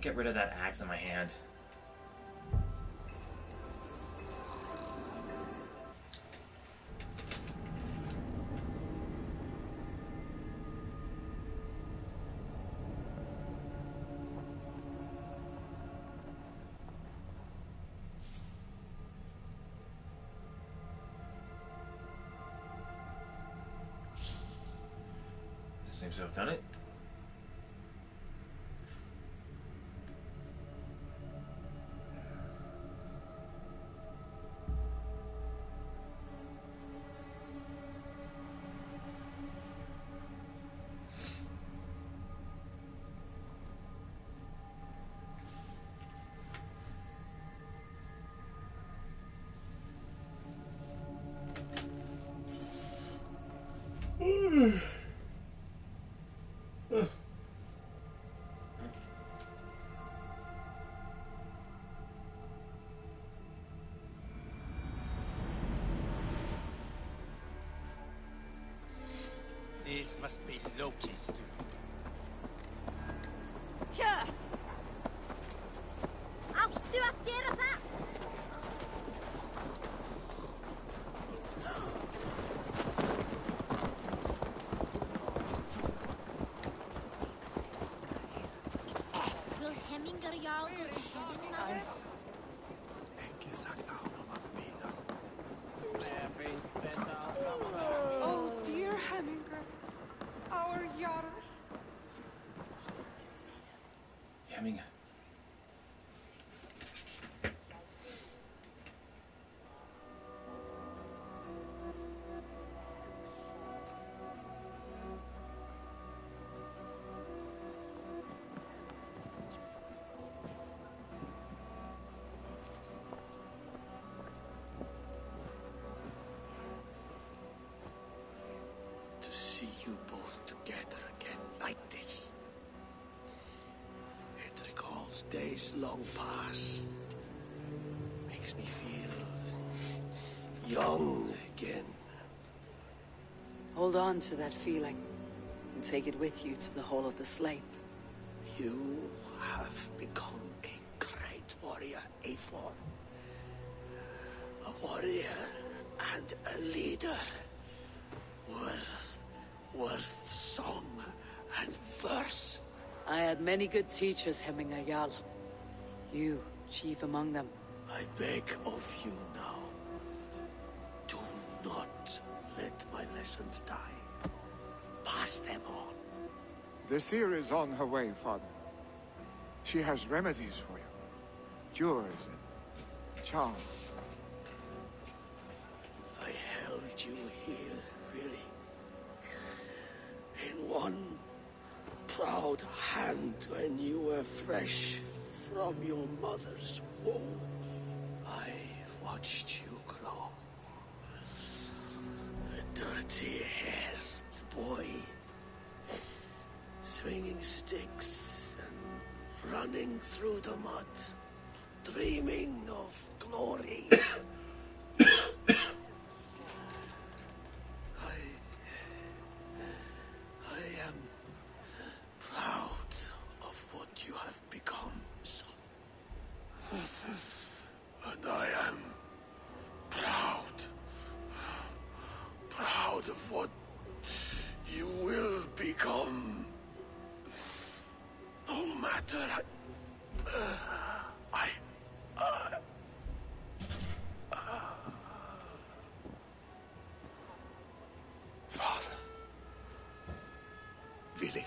Speaker 1: Get rid of that axe in my hand. Seems to have done it.
Speaker 7: This must be Loki's doing.
Speaker 4: Kör! Alltid att göra det!
Speaker 1: Hemming.
Speaker 9: To see you both together again like this. It recalls days long past. Makes me feel young again.
Speaker 3: Hold on to that feeling and take it with you to the Hall of the Slain.
Speaker 9: You have become a great warrior, Eivor. A warrior and a leader. Worth song and verse.
Speaker 3: I had many good teachers, Hemminger Jarl. You, chief among them.
Speaker 9: I beg of you now, do not let my lessons die. Pass them on.
Speaker 10: The seer is on her way, Father. She has remedies for you. Cures and charms.
Speaker 9: I held you here, Vili. In one proud hand when you were fresh from your mother's womb. I watched you grow. A dirty-haired boy, swinging sticks and running through the mud, dreaming of glory. I am proud of what you have become, son. And I am proud of what you will become. No matter Father. Vili.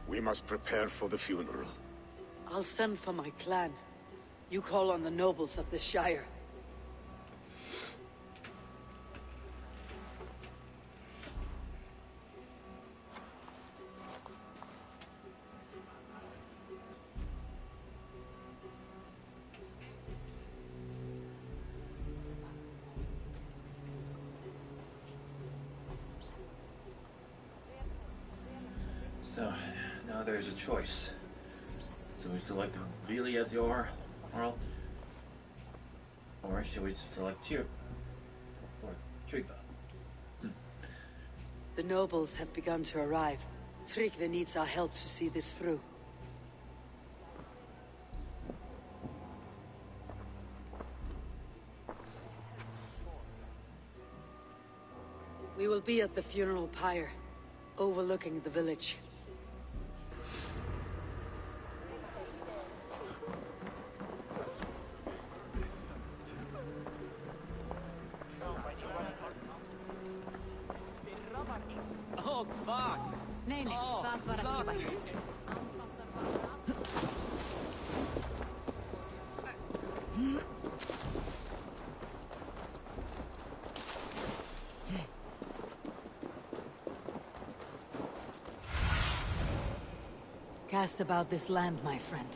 Speaker 5: We must prepare for the funeral.
Speaker 3: I'll send for my clan. You call on the nobles of the Shire.
Speaker 1: So, now there's a choice. So we select Vili as your Jarl, or should we just select you? Or Tryggva?
Speaker 3: The nobles have begun to arrive. Tryggva needs our help to see this through. We will be at the funeral pyre, overlooking the village.
Speaker 7: Oh, fuck!
Speaker 11: Nee, vaat vara kiva.
Speaker 3: Cast about this land, my friend.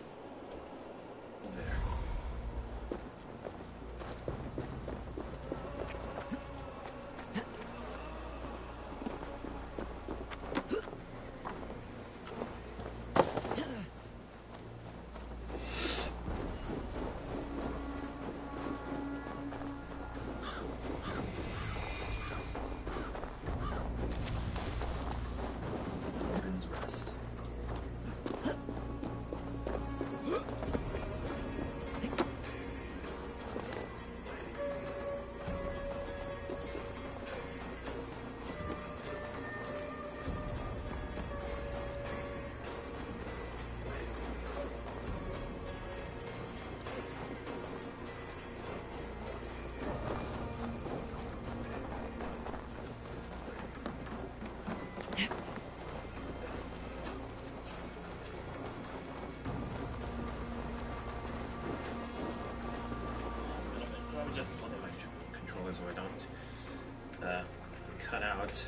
Speaker 1: cut out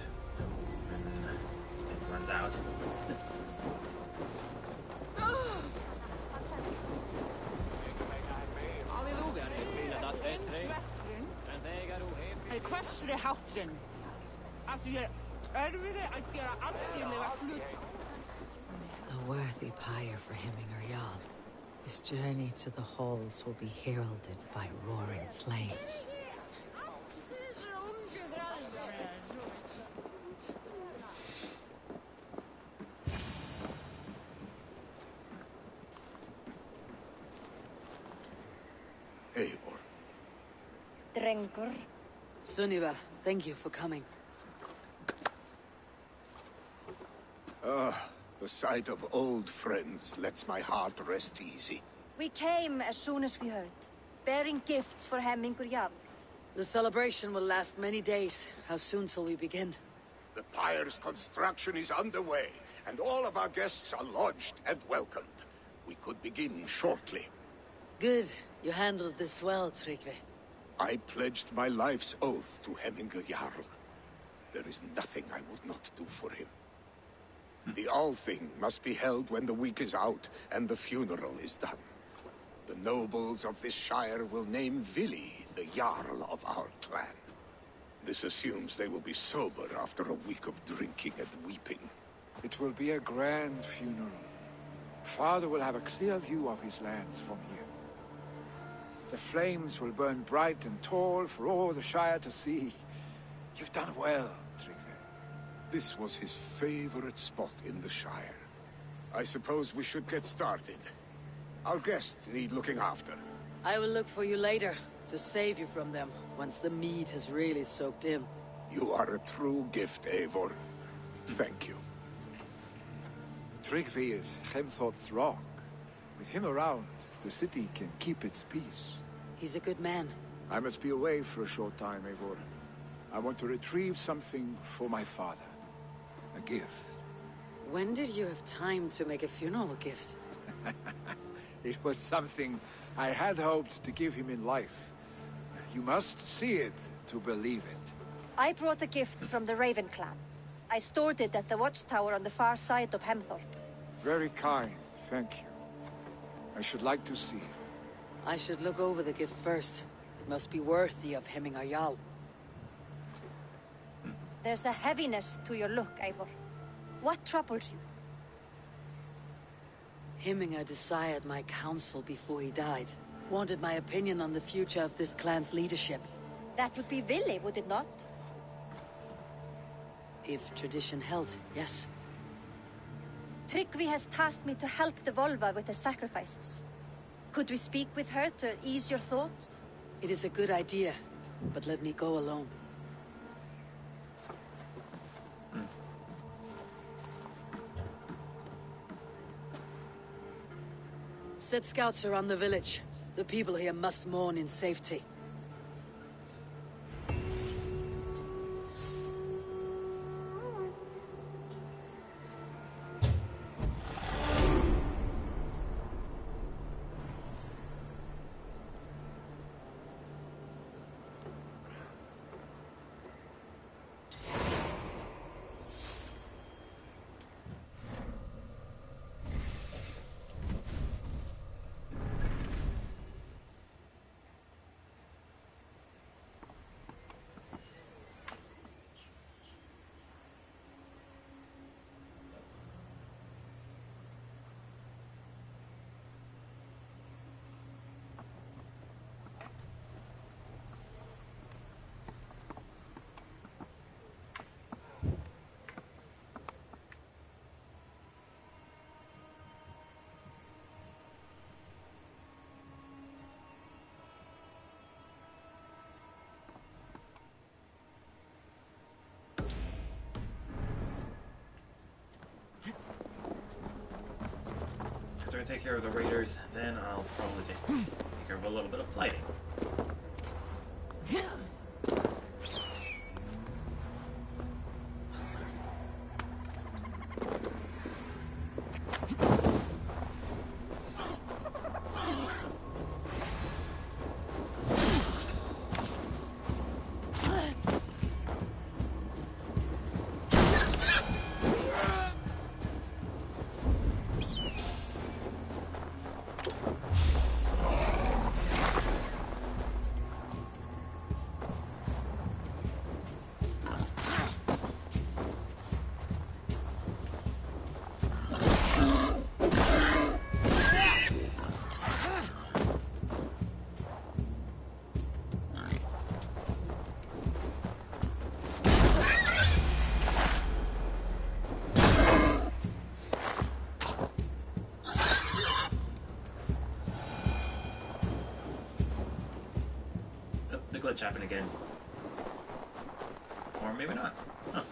Speaker 1: when it runs out.
Speaker 6: Equestri hátrin. Alltså jag örfiri að gera algjörlega hluti.
Speaker 2: A worthy pyre for Hemminger Jarl. His journey to the halls will be heralded by roaring flames.
Speaker 5: Eivor.
Speaker 3: Drengur. Sunniva, thank you for coming.
Speaker 5: The sight of old friends lets my heart rest easy.
Speaker 13: We came as soon as we heard, bearing gifts for Hemminger Jarl.
Speaker 3: The celebration will last many days. How soon shall we begin?
Speaker 5: The pyre's construction is underway, and all of our guests are lodged and welcomed. We could begin shortly.
Speaker 3: Good. You handled this well, Tryggvi.
Speaker 5: I pledged my life's oath to Hemminger Jarl. There is nothing I would not do for him. The Althing must be held when the week is out and the funeral is done. The nobles of this shire will name Vili the Jarl of our clan. This assumes they will be sober after a week of drinking and weeping.
Speaker 10: It will be a grand funeral. Father will have a clear view of his lands from here. The flames will burn bright and tall for all the Shire to see. You've done well, Tryggvi.
Speaker 5: This was his favorite spot in the Shire. I suppose we should get started. Our guests need looking after.
Speaker 3: I will look for you later, to save you from them, once the mead has really soaked in.
Speaker 5: You are a true gift, Eivor. Thank you.
Speaker 10: Tryggvi is Hemthor's rock. With him around, the city can keep its peace.
Speaker 3: He's a good man.
Speaker 10: I must be away for a short time, Eivor. I want to retrieve something for my father. A gift.
Speaker 3: When did you have time to make a funeral gift?
Speaker 10: It was something I had hoped to give him in life. You must see it to believe it.
Speaker 13: I brought a gift from the Raven clan. I stored it at the watchtower on the far side of Hemthorpe.
Speaker 10: Very kind, thank you. I should like to see it.
Speaker 3: I should look over the gift first. It must be worthy of Hemminger Jarl.
Speaker 13: There's a heaviness to your look, Eivor. What troubles you?
Speaker 3: Hemminger desired my counsel before he died. Wanted my opinion on the future of this clan's leadership.
Speaker 13: That would be Vili, would it not?
Speaker 3: If tradition held, yes.
Speaker 13: Tryggvi has tasked me to help the Volva with the sacrifices. Could we speak with her to ease your thoughts?
Speaker 3: It is a good idea, but let me go alone. Set scouts around the village. The people here must mourn in safety.
Speaker 1: After I take care of the raiders, then I'll probably take care of a little bit of fighting. glitch happen again. Or maybe not. Huh.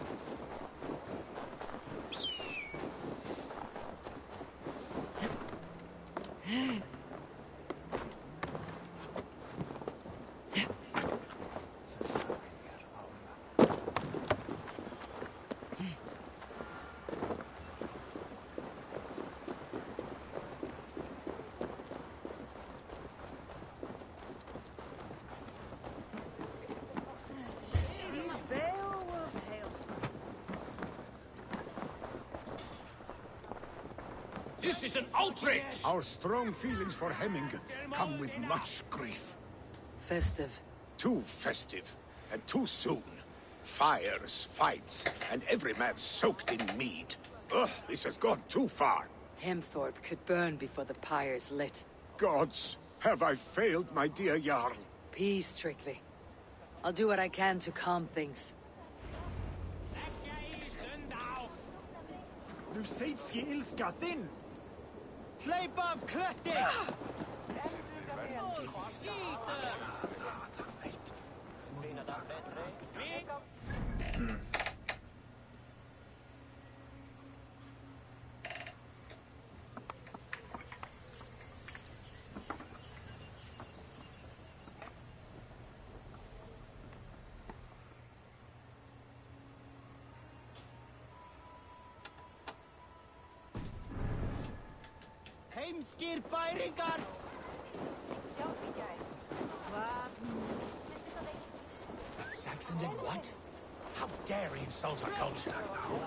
Speaker 8: This is an outrage!
Speaker 5: Our strong feelings for Hemming come with much grief.
Speaker 3: Festive.
Speaker 5: Too festive, and too soon. Fires, fights, and every man soaked in mead. Ugh, this has gone too far.
Speaker 3: Hemthorpe could burn before the pyre's lit.
Speaker 5: Gods, have I failed my dear Jarl?
Speaker 3: Peace, Trickley. I'll do what I can to calm things.
Speaker 12: Nu sidske ilska thin. Släpp av klätting! Heimskir bæringar!
Speaker 7: Saxons in what? How dare he insult our culture?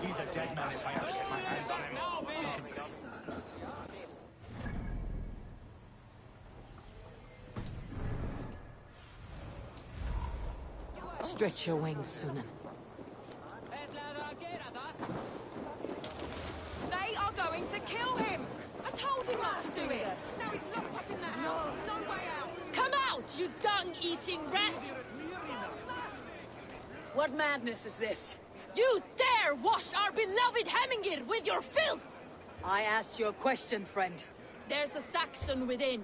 Speaker 7: He's a dead man if I ever get my hands on him.
Speaker 2: Stretch your wings, Sunan.
Speaker 14: They are going to kill him! I told him not to do it! Now he's locked up in that house. No way out!
Speaker 15: Come out, you dung-eating rat!
Speaker 3: What madness is this?
Speaker 15: You dare wash our beloved Hemmingir with your filth!
Speaker 3: I asked you a question, friend.
Speaker 15: There's a Saxon within.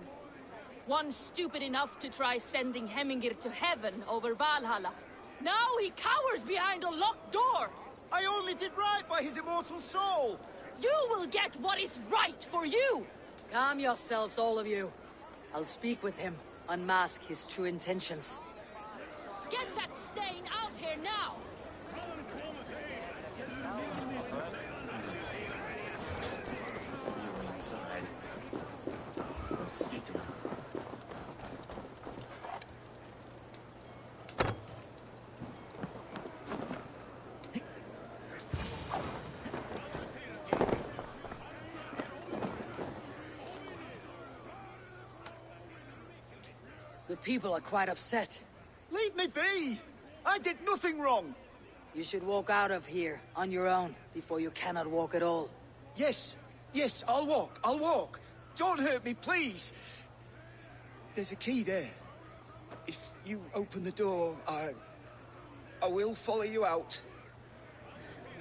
Speaker 15: One stupid enough to try sending Hemmingir to heaven over Valhalla. Now he cowers behind a locked door!
Speaker 12: I only did right by his immortal soul!
Speaker 15: You will get what is right for you!
Speaker 3: Calm yourselves, all of you. I'll speak with him, unmask his true intentions.
Speaker 15: Get that stain out here now!
Speaker 1: Inside. Speak to him.
Speaker 3: The people are quite upset.
Speaker 12: Leave me be! I did nothing wrong!
Speaker 3: You should walk out of here, on your own, before you cannot walk at all.
Speaker 12: Yes, yes, I'll walk. Don't hurt me, please! There's a key there. If you open the door, I will follow you out.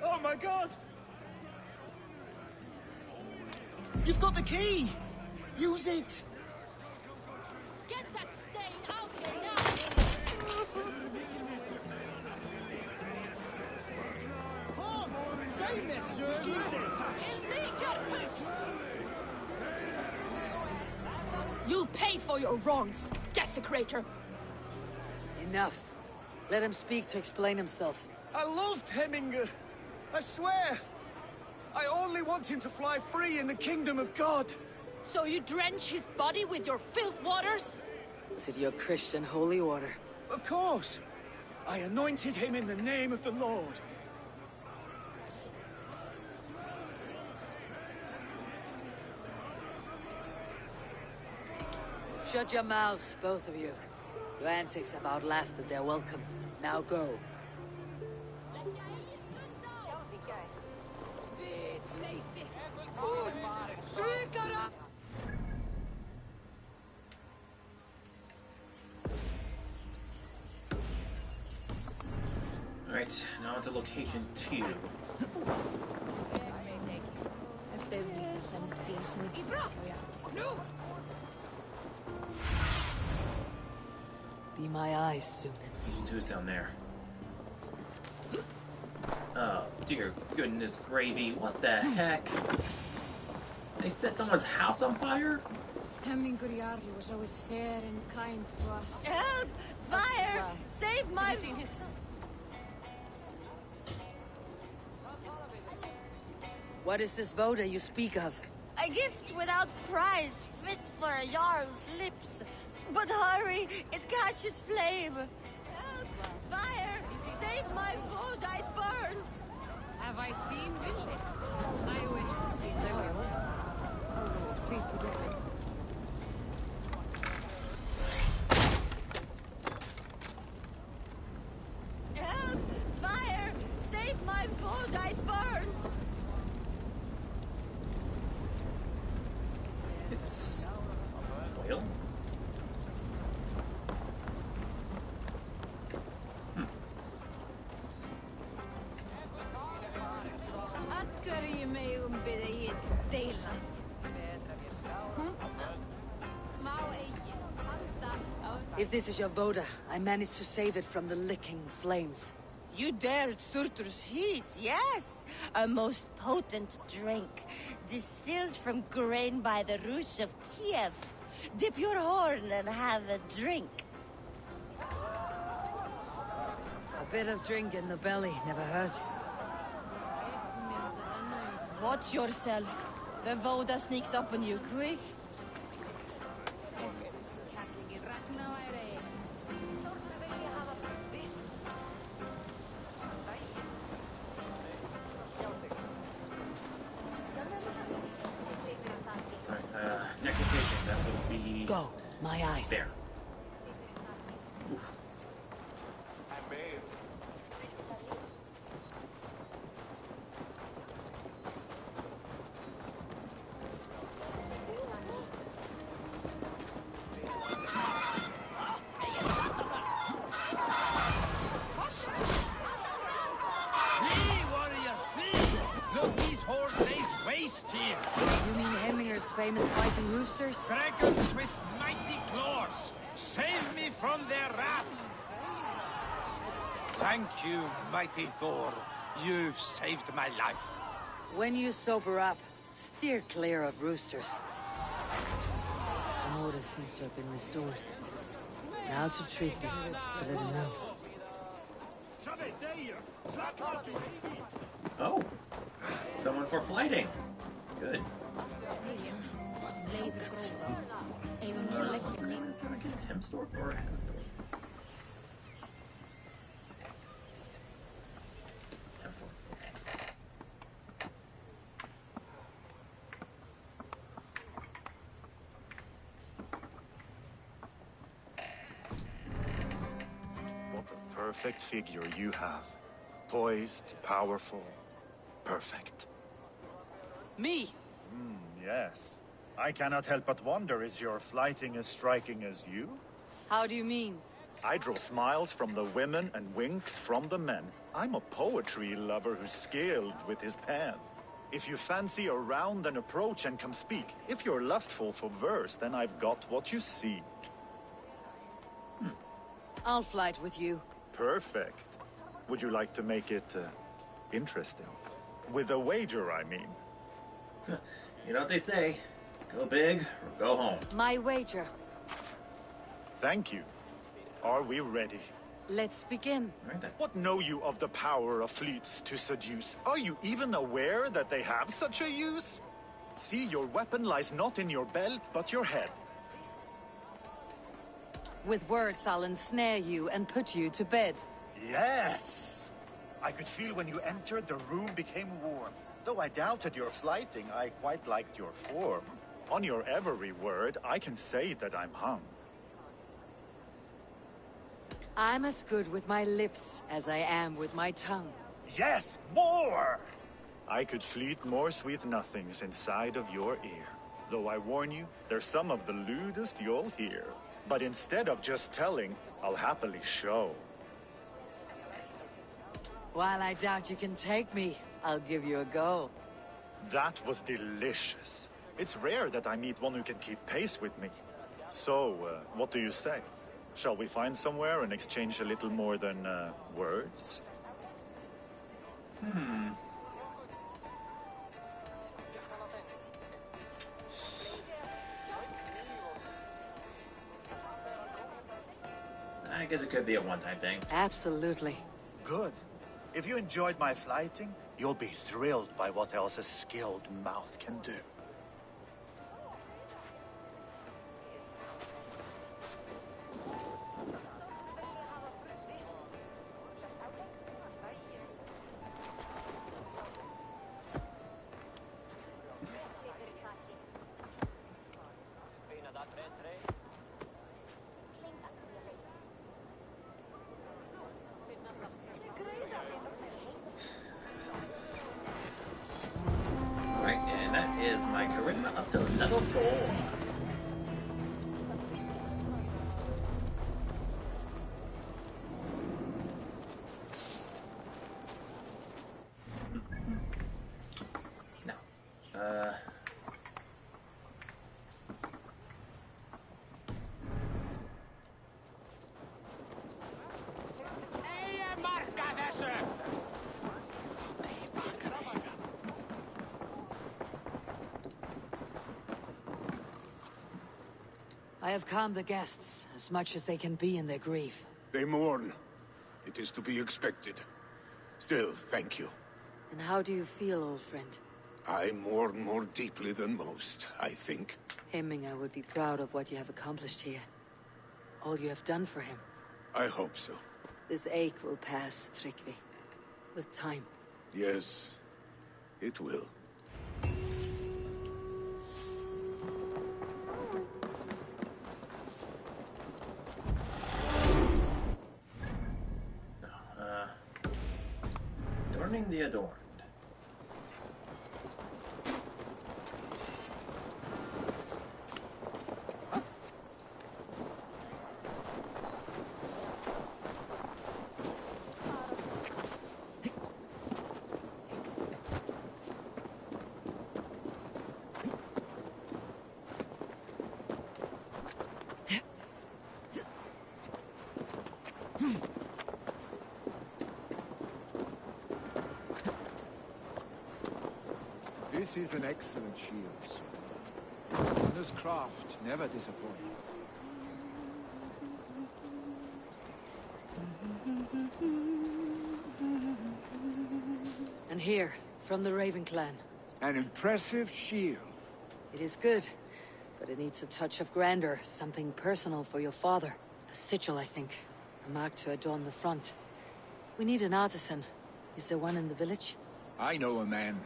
Speaker 12: Oh my god! You've got the key! Use it!
Speaker 15: Get that stain out here now! You'll pay for your wrongs, desecrator!
Speaker 3: Enough. Let him speak to explain himself.
Speaker 12: I loved Hemminger. I swear. I only want him to fly free in the kingdom of God.
Speaker 15: So you drench his body with your filth waters?
Speaker 3: Was it your Christian holy order?
Speaker 12: Of course. I anointed him in the name of the Lord.
Speaker 3: Shut your mouths, both of you. Your antics have outlasted their welcome. Now go.
Speaker 1: Alright, now to location 2.
Speaker 3: Be my eyes soon.
Speaker 1: There's two down there. Oh, dear goodness gravy. What the heck? They set someone's house on fire?
Speaker 11: Hemmingur Jarl was always fair and kind to us.
Speaker 13: Help! Fire!
Speaker 11: Well.
Speaker 13: Save my...
Speaker 11: Have you seen his son?
Speaker 3: What is this voda you speak of?
Speaker 13: A gift without price, fit for a Jarl's lips. But hurry, it catches flame. Help! Fire! Save my voda, it burns!
Speaker 11: Have I seen Vili? I wish to see Lily. Oh Lord, please forgive me.
Speaker 13: Help! Fire! Save my voda, it burns!
Speaker 1: It's oil?
Speaker 11: Atgör mig bidda i dela.
Speaker 3: If this is your voda, I managed to save it from the licking flames.
Speaker 13: You dared Surtur's heat, yes! A most potent drink, distilled from grain by the Rus of Kiev. Dip your horn and have a drink.
Speaker 3: A bit of drink in the belly never hurt.
Speaker 13: Watch yourself. The voda sneaks up on you quick.
Speaker 1: Next location, that would be...
Speaker 3: Go, my eyes.
Speaker 1: There. Oof.
Speaker 3: You mean Hemminger's famous fighting roosters?
Speaker 7: Dragons with mighty claws! Save me from their wrath! Thank you, mighty Thor. You've saved my life.
Speaker 3: When you sober up, steer clear of roosters. Some order seems to have been restored. Now to treat me, to let him know.
Speaker 1: Oh! Someone for flighting! Good. Hemstorp or Hemstorp?
Speaker 16: What a perfect figure you have. Poised, powerful, perfect.
Speaker 3: Me?
Speaker 16: Yes. I cannot help but wonder, is your flighting as striking as you?
Speaker 3: How do you mean?
Speaker 16: I draw smiles from the women and winks from the men. I'm a poetry lover who's skilled with his pen. If you fancy a round, then approach and come speak. If you're lustful for verse, then I've got what you seek.
Speaker 3: I'll flight with you.
Speaker 16: Perfect. Would you like to make it interesting? With a wager, I mean.
Speaker 1: You know what they say, go big or go home.
Speaker 3: My wager.
Speaker 16: Thank you. Are we ready?
Speaker 3: Let's begin.
Speaker 1: Right then.
Speaker 16: What know you of the power of fleets to seduce? Are you even aware that they have such a use? See, your weapon lies not in your belt, but your head.
Speaker 3: With words, I'll ensnare you and put you to bed.
Speaker 16: Yes! I could feel when you entered, the room became warm. Though I doubted your flighting, I quite liked your form. On your every word, I can say that I'm hung.
Speaker 3: I'm as good with my lips as I am with my tongue.
Speaker 16: Yes, more! I could fleet more sweet nothings inside of your ear. Though I warn you, they're some of the lewdest you'll hear. But instead of just telling, I'll happily show.
Speaker 3: While I doubt you can take me, I'll give you a go.
Speaker 16: That was delicious. It's rare that I meet one who can keep pace with me. So, what do you say? Shall we find somewhere and exchange a little more than words?
Speaker 1: I guess it could be a one-time thing.
Speaker 3: Absolutely.
Speaker 16: Good. If you enjoyed my flighting, you'll be thrilled by what else a skilled mouth can do.
Speaker 1: Right, and that is my charisma up to level 4. Now,
Speaker 3: I have calmed the guests as much as they can be in their grief.
Speaker 5: They mourn. It is to be expected. Still, thank you.
Speaker 3: And how do you feel, old friend?
Speaker 5: I mourn more deeply than most, I think.
Speaker 3: Hemming would be proud of what you have accomplished here. All you have done for him.
Speaker 5: I hope so.
Speaker 3: This ache will pass, Tryggvi. With time.
Speaker 5: Yes, it will.
Speaker 1: Adorning the adorned.
Speaker 10: This is an excellent shield, sir. Owner's craft never disappoints.
Speaker 3: And here, from the Raven clan.
Speaker 10: An impressive shield.
Speaker 3: It is good, but it needs a touch of grandeur, something personal for your father. A sigil, I think. A mark to adorn the front. We need an artisan. Is there one in the village?
Speaker 10: I know a man.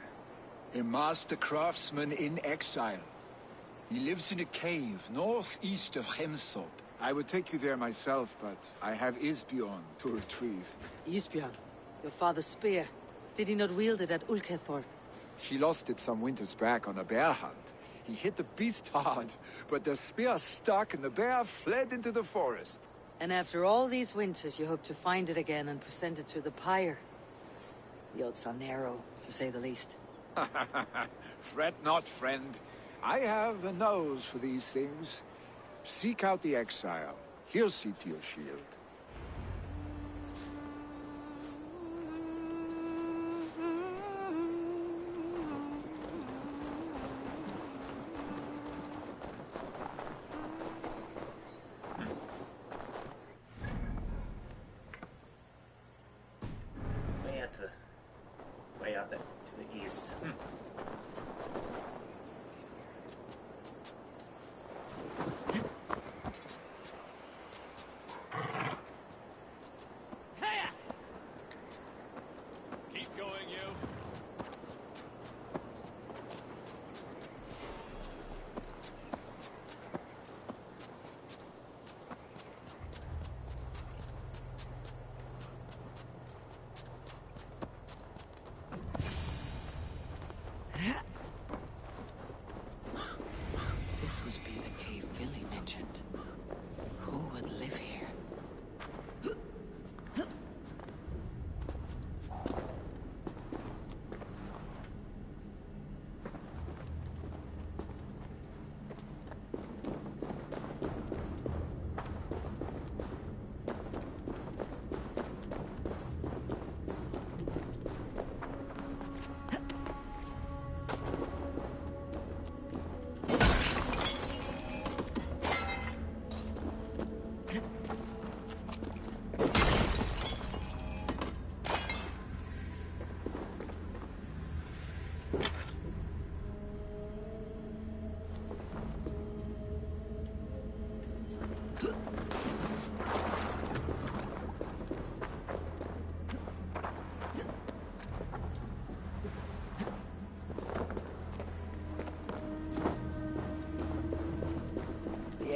Speaker 10: A master craftsman in exile. He lives in a cave northeast of Hemthorpe. I would take you there myself, but I have Isbjorn to retrieve.
Speaker 3: Isbjorn? Your father's spear. Did he not wield it at Ulkethorpe?
Speaker 10: She lost it some winters back on a bear hunt. He hit the beast hard, but the spear stuck and the bear fled into the forest.
Speaker 3: And after all these winters, you hope to find it again and present it to the pyre. The odds are narrow, to say the least.
Speaker 10: Fret not, friend. I have a nose for these things. Seek out the exile. He'll see to your shield.
Speaker 1: Way out there to the east.
Speaker 7: Keep going, you.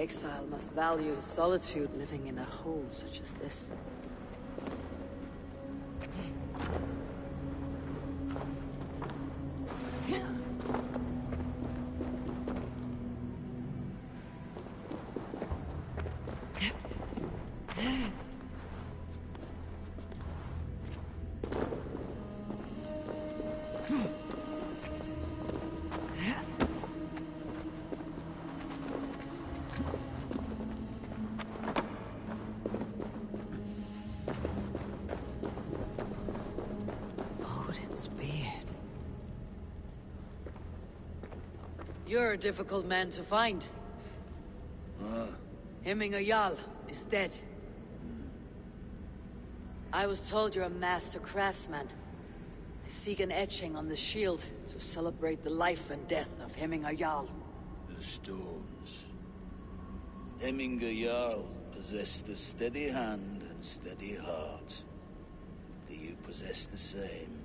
Speaker 3: exile must value his solitude living in a hole such as this. You're a difficult man to find. Hemminger Jarl is dead. I was told you're a master craftsman. I seek an etching on the shield to celebrate the life and death of Hemminger Jarl.
Speaker 17: The stones. Hemminger Jarl possessed a steady hand and steady heart. Do you possess the same?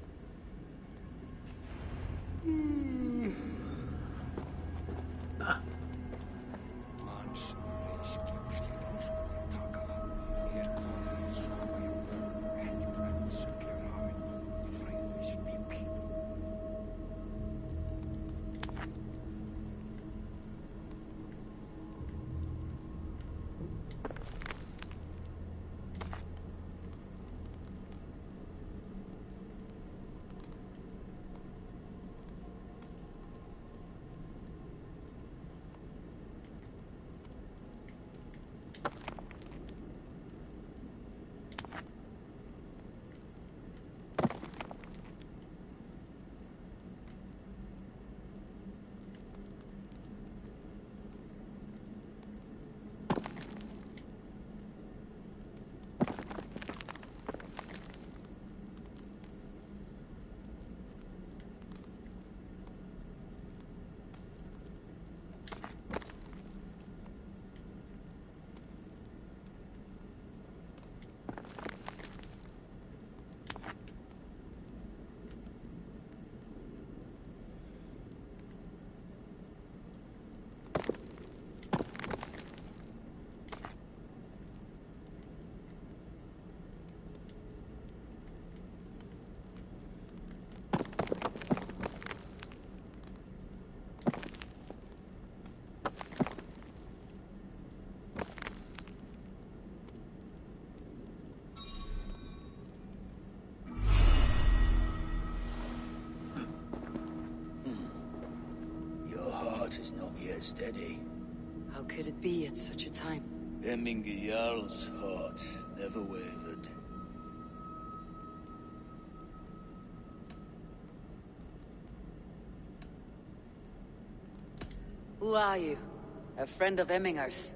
Speaker 17: Is not yet steady.
Speaker 3: How could it be at such a time?
Speaker 17: Hemminger Jarl's heart never wavered.
Speaker 3: Who are you? A friend of Hemminger's?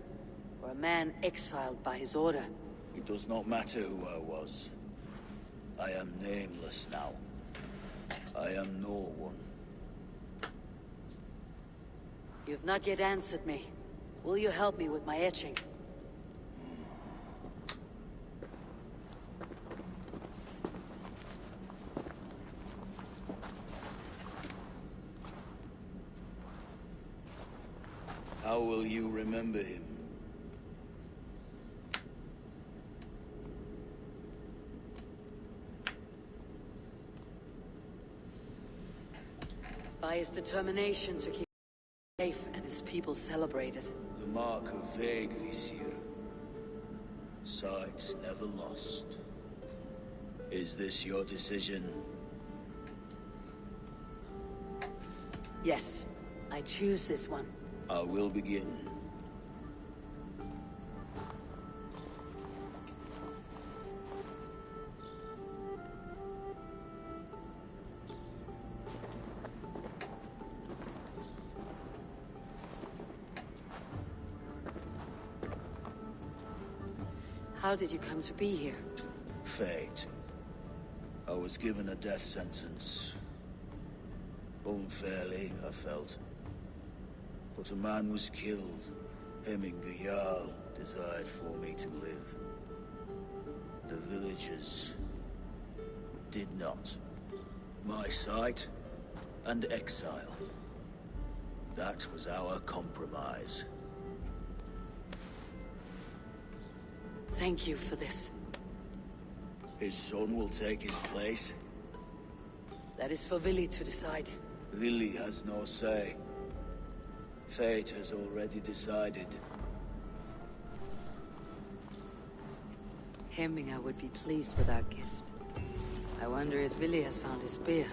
Speaker 3: Or a man exiled by his order?
Speaker 17: It does not matter who I was. I am nameless now. I am no one.
Speaker 3: You've not yet answered me. Will you help me with my etching?
Speaker 17: How will you remember him?
Speaker 3: By his determination to keep safe and his people celebrated.
Speaker 17: The mark of vague Visir. Sights never lost. Is this your decision?
Speaker 3: Yes, I choose this one.
Speaker 17: I will begin.
Speaker 3: How did you come to be here?
Speaker 17: Fate. I was given a death sentence. Unfairly, I felt. But a man was killed. Hemminger Jarl desired for me to live. The villagers did not. My sight and exile. That was our compromise.
Speaker 3: Thank you for this.
Speaker 17: His son will take his place.
Speaker 3: That is for Vili to decide.
Speaker 17: Vili has no say. Fate has already decided.
Speaker 3: Hemminger would be pleased with our gift. I wonder if Vili has found his spear.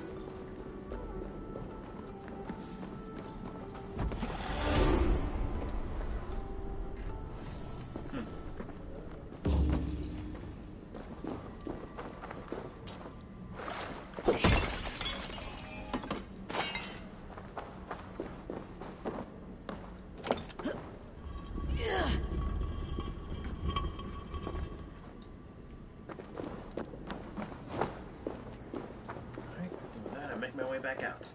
Speaker 1: Back out.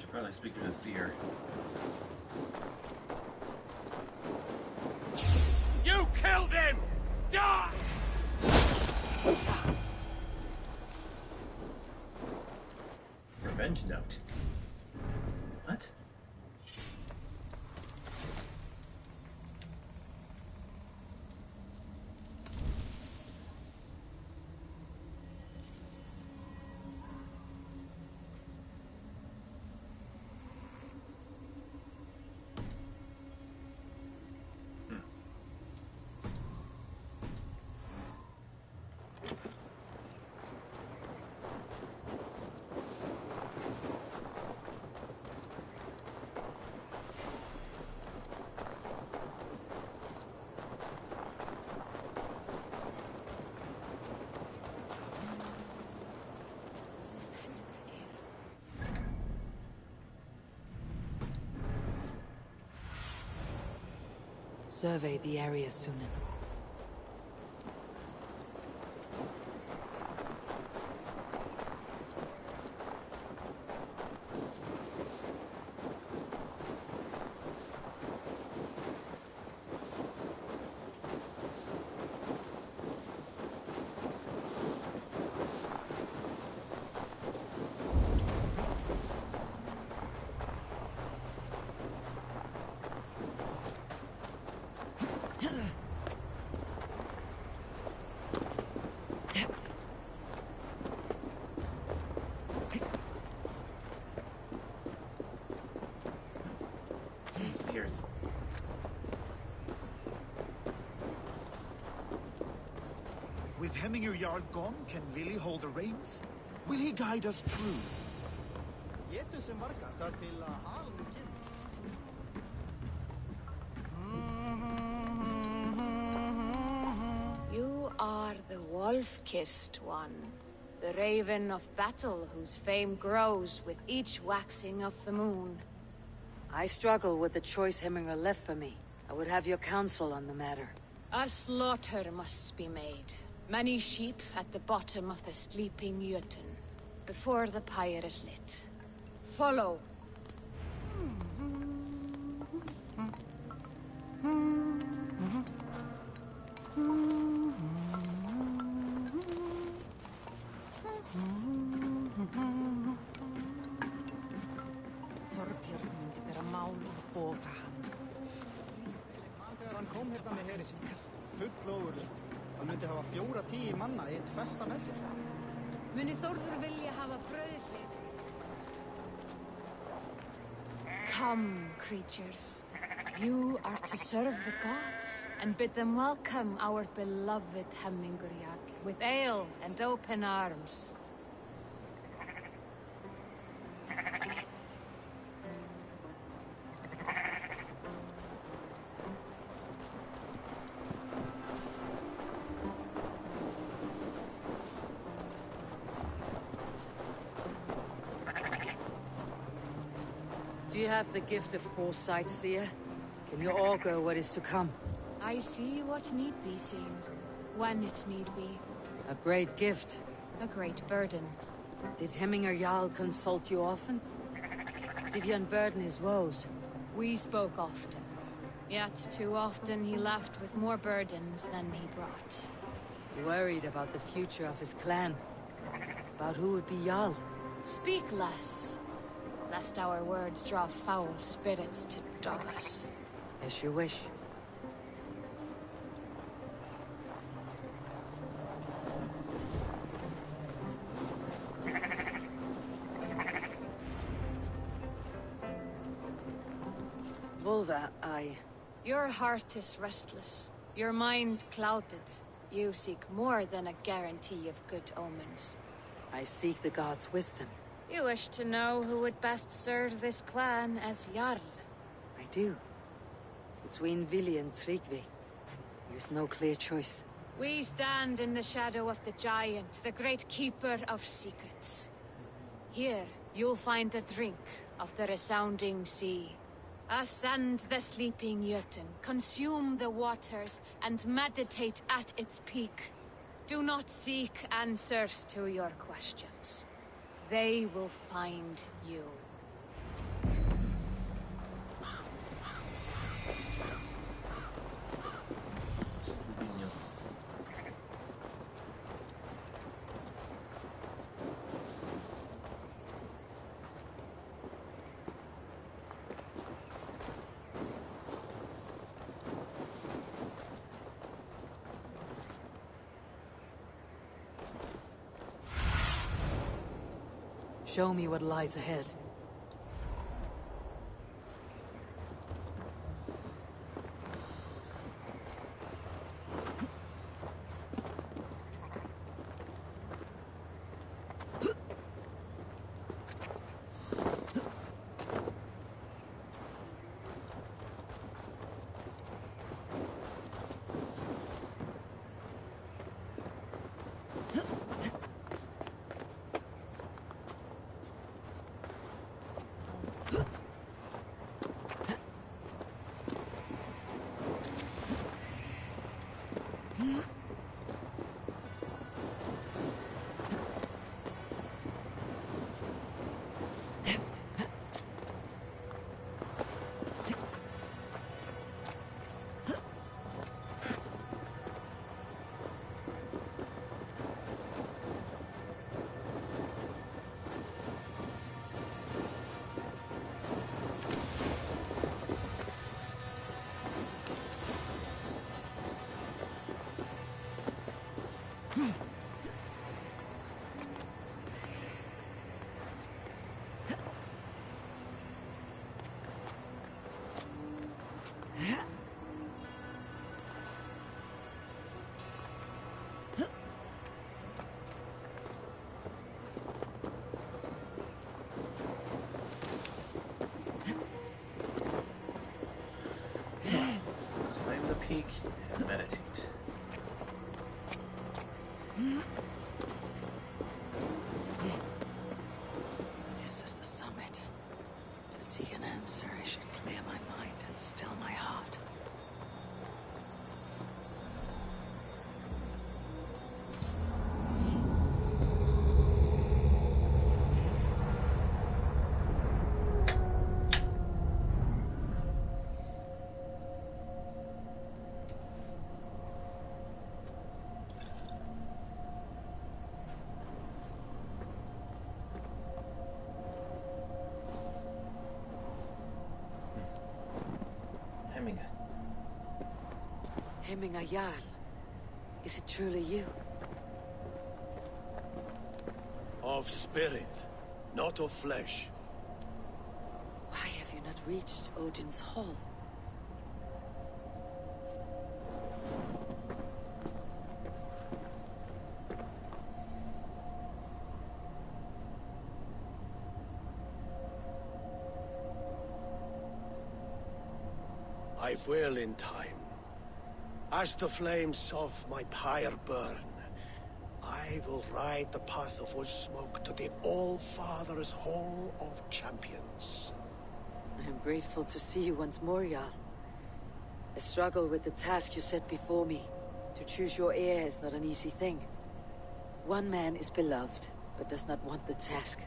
Speaker 1: Probably speak to the seer.
Speaker 8: You killed him! Die!
Speaker 1: Revenge note. What?
Speaker 3: Survey the area, Sunan.
Speaker 16: With Hemminger Jarl gone, can Vili hold the reins?
Speaker 18: Will he guide us true?
Speaker 15: You are the wolf-kissed one. The raven of battle whose fame grows with each waxing of the moon.
Speaker 3: I struggle with the choice Hemminger left for me. I would have your counsel on the matter.
Speaker 15: A slaughter must be made. Many sheep at the bottom of the sleeping Jötun, before the pyre is lit. Follow.
Speaker 14: Þorbjörn myndi bera mál og boga hann.
Speaker 19: Þegar hann kom hérna með herinn sinn, full ógurlegt. Hann myndi hafa 4-10 manna í eitt festa með sér.
Speaker 15: Muni Þórður vilja hafa brauðhlið? Come, creatures. You are to serve the gods, and bid them welcome our beloved Hemmingur Jarl, with ale and open arms.
Speaker 3: Do you have the gift of foresight, seer? Can you augur what is to come?
Speaker 15: I see what need be seen, when it need be.
Speaker 3: A great gift.
Speaker 15: A great burden.
Speaker 3: Did Hemminger Jarl consult you often? Did he unburden his woes?
Speaker 15: We spoke often. Yet too often he left with more burdens than he brought.
Speaker 3: Worried about the future of his clan. About who would be Jarl.
Speaker 15: Speak less, lest our words draw foul spirits to dog us.
Speaker 3: As you wish. Volva,
Speaker 15: Your heart is restless. Your mind clouded. You seek more than a guarantee of good omens.
Speaker 3: I seek the gods' wisdom.
Speaker 15: You wish to know who would best serve this clan as Jarl.
Speaker 3: I do. Between Vili and Tryggvi, there's no clear choice.
Speaker 15: We stand in the shadow of the giant, the great keeper of secrets. Here, you'll find a drink of the resounding sea. Ascend the sleeping Jötun, consume the waters, and meditate at its peak. Do not seek answers to your questions. They will find you.
Speaker 3: Show me what lies ahead.
Speaker 1: peek and meditate.
Speaker 2: This is the summit. To seek an answer, I should clear my mind and still my heart.
Speaker 3: Hemming a Jarl. Is it truly you?
Speaker 9: Of spirit, not of flesh.
Speaker 3: Why have you not reached Odin's Hall?
Speaker 9: I will in time. As the flames of my pyre burn, I will ride the path of wood smoke to the All-Father's Hall of Champions.
Speaker 3: I am grateful to see you once more, Jarl. I struggle with the task you set before me. To choose your heir is not an easy thing. One man is beloved, but does not want the task.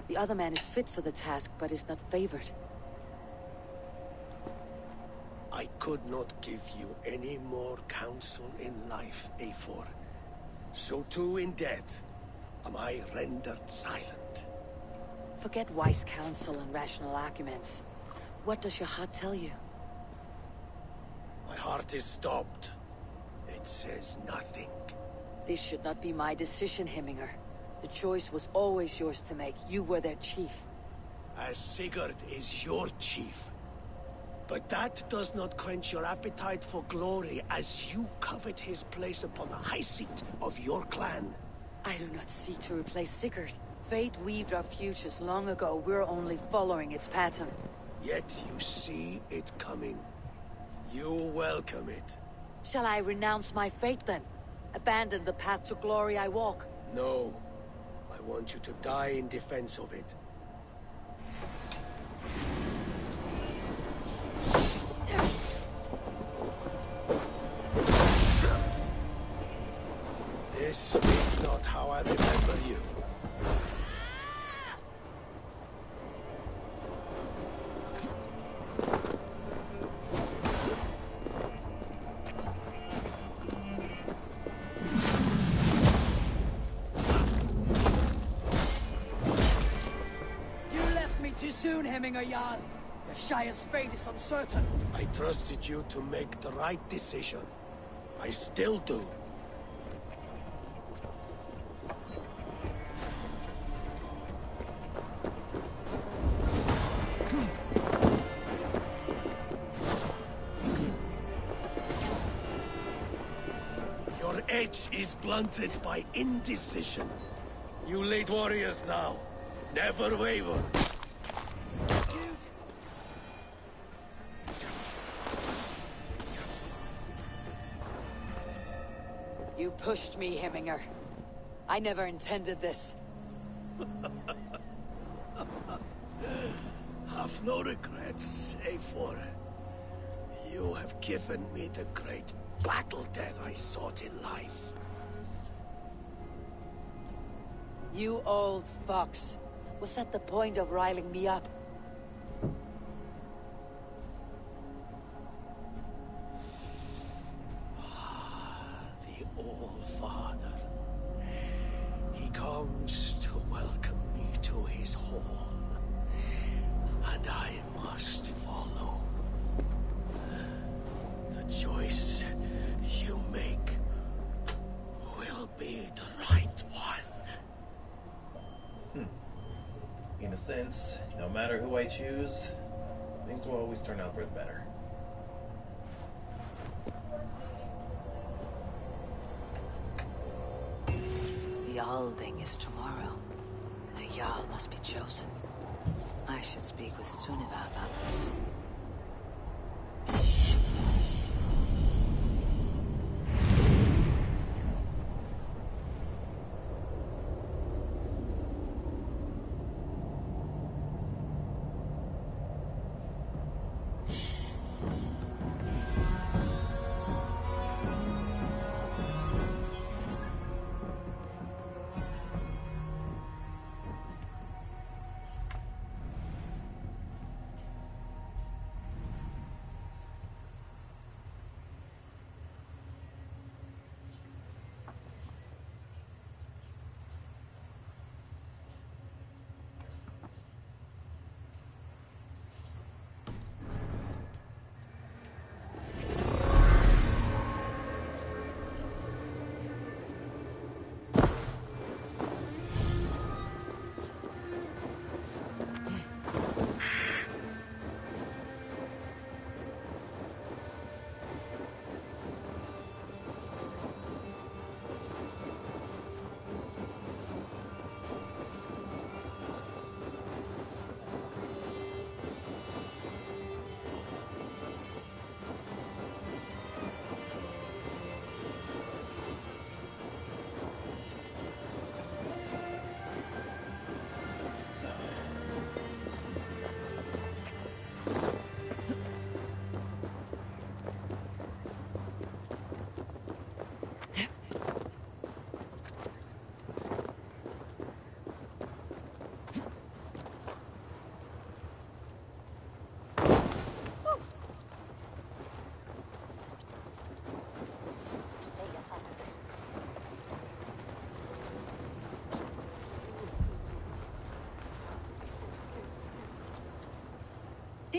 Speaker 3: The other man is fit for the task, but is not favored.
Speaker 9: I could not give you any more counsel in life, Eivor. So too in death am I rendered silent.
Speaker 3: Forget wise counsel and rational arguments. What does your heart tell you?
Speaker 9: My heart is stopped. It says nothing.
Speaker 3: This should not be my decision, Hemminger. The choice was always yours to make. You were their chief.
Speaker 9: As Sigurd is your chief. But that does not quench your appetite for glory as you covet his place upon the high seat of your clan.
Speaker 3: I do not seek to replace Sigurd. Fate weaved our futures long ago. We're only following its pattern.
Speaker 9: Yet you see it coming. You welcome it.
Speaker 3: Shall I renounce my fate then? Abandon the path to glory I walk?
Speaker 9: No. I want you to die in defense of it. This is not how I remember you.
Speaker 3: You left me too soon, Hemminger Jarl. Your Shire's fate is uncertain.
Speaker 9: I trusted you to make the right decision. I still do. Your edge is blunted by indecision. You lead warriors now. Never waver.
Speaker 3: You pushed me, Hemminger. I never intended this.
Speaker 9: Have no regrets, Eivor. You have given me the great battle death I sought in life.
Speaker 3: You old fox. Was that the point of riling me up?
Speaker 9: The All-Father. He comes to welcome me to his hall. And I must follow. The choice you make will be the right one.
Speaker 1: In a sense, no matter who I choose, things will always turn out for the better.
Speaker 2: The Alding is tomorrow, and a Jarl must be chosen. I should speak with Sunniva about this.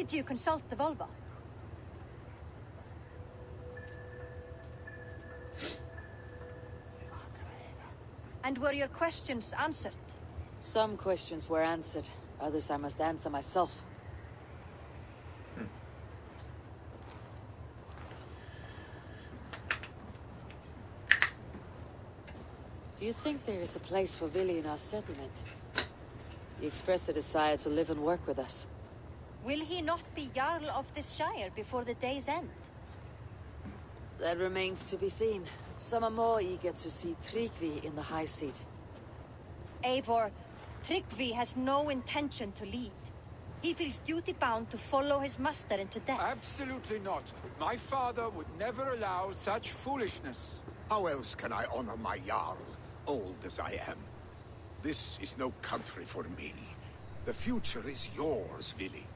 Speaker 18: Did you consult the Volva? And were your questions answered?
Speaker 3: Some questions were answered. Others I must answer myself. Do you think there is a place for Vili in our settlement? He expressed a desire to live and work with us.
Speaker 18: Will he not be Jarl of this Shire before the day's end?
Speaker 3: That remains to be seen. Some are more eager to see Tryggvi in the high seat.
Speaker 18: Eivor, Tryggvi has no intention to lead. He feels duty-bound to follow his master into death.
Speaker 8: Absolutely not. My father would never allow such foolishness.
Speaker 5: How else can I honor my Jarl, old as I am? This is no country for me. The future is yours, Vili.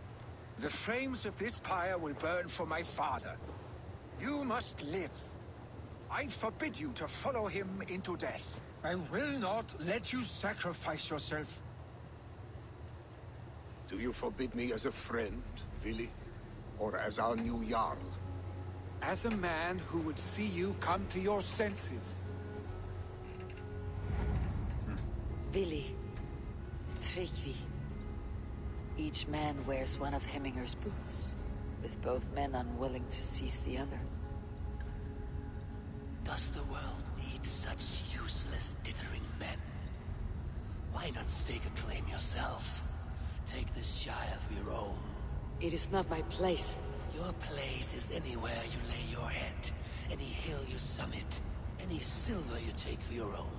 Speaker 8: The flames of this pyre will burn for my father. You must live. I forbid you to follow him into death. I will not let you sacrifice yourself.
Speaker 5: Do you forbid me as a friend, Vili? Or as our new Jarl?
Speaker 8: As a man who would see you come to your senses.
Speaker 3: Vili. Tryggvi. Each man wears one of Hemminger's boots, with both men unwilling to seize the other.
Speaker 9: Does the world need such useless, dithering men? Why not stake a claim yourself? Take this Shire for your own.
Speaker 3: It is not my place.
Speaker 9: Your place is anywhere you lay your head, any hill you summit, any silver you take for your own.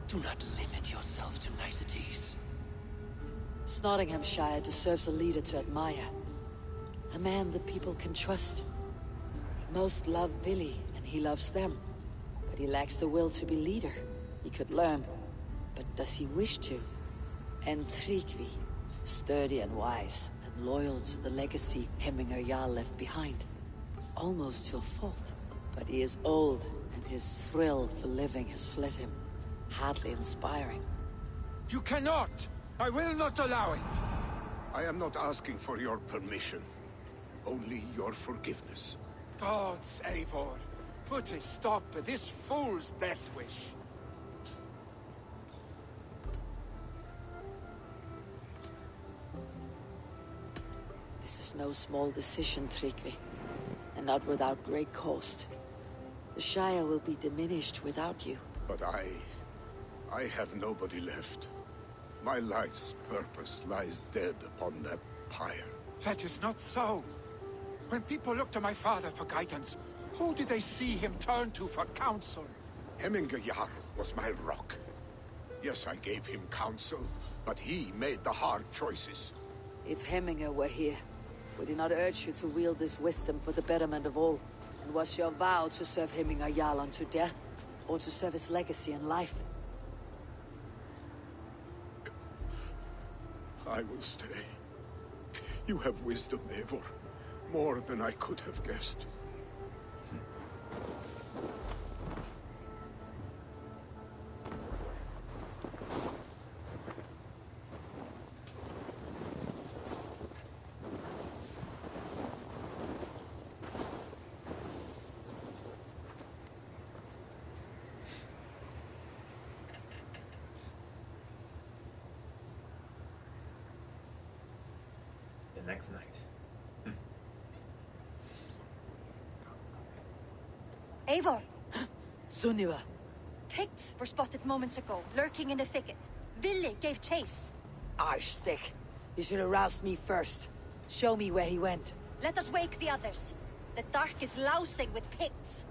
Speaker 9: Do not limit yourself to niceties.
Speaker 3: Snotinghamscire deserves a leader to admire. A man the people can trust. Most love Vili, and he loves them. But he lacks the will to be leader. He could learn. But does he wish to? And Tryggvi, sturdy and wise, and loyal to the legacy Hemminger Jarl left behind. Almost to a fault. But he is old, and his thrill for living has fled him. Hardly inspiring.
Speaker 8: You cannot! I will not allow it!
Speaker 5: I am not asking for your permission. Only your forgiveness.
Speaker 8: Gods, Eivor, put a stop to this fool's death wish.
Speaker 3: This is no small decision, Tryggvi. And not without great cost. The Shire will be diminished without you.
Speaker 5: But I have nobody left. My life's purpose lies dead upon that pyre.
Speaker 8: That is not so. When people look to my father for guidance, who did they see him turn to for counsel?
Speaker 5: Hemminger Jarl was my rock. Yes, I gave him counsel, but he made the hard choices.
Speaker 3: If Hemminger were here, would he not urge you to wield this wisdom for the betterment of all? And was your vow to serve Hemminger Jarl unto death, or to serve his legacy in life?
Speaker 5: I will stay. You have wisdom, Eivor. More than I could have guessed.
Speaker 1: Next night.
Speaker 18: Eivor!
Speaker 3: Sunniva!
Speaker 18: Picts were spotted moments ago, lurking in the thicket. Vili gave chase.
Speaker 3: Arshstick! You should have roused me first. Show me where he went.
Speaker 18: Let us wake the others. The dark is lousing with Picts.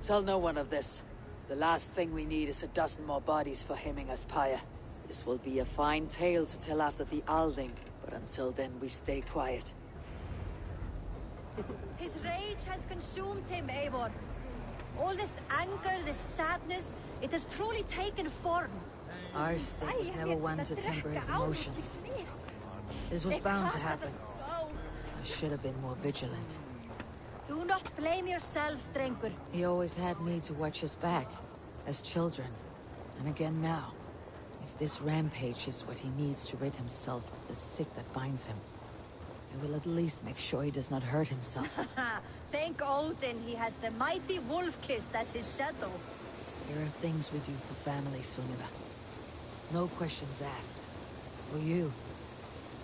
Speaker 3: Tell no one of this. The last thing we need is a dozen more bodies for Hemminger's pyre. This will be a fine tale to tell after the Alding, but until then we stay quiet.
Speaker 18: His rage has consumed him, Eivor. All this anger, this sadness, it has truly taken form.
Speaker 2: Arstead was never one to temper his emotions. This was bound to happen. I should have been more vigilant.
Speaker 18: Do not blame yourself, Drengur.
Speaker 3: He always had me to watch his back, as children. And again now. If this rampage is what he needs to rid himself of the sick that binds him, I will at least make sure he does not hurt himself.
Speaker 18: Thank Odin he has the mighty Wolf-Kissed as his shadow.
Speaker 3: There are things we do for family, Sunniva. No questions asked. For you,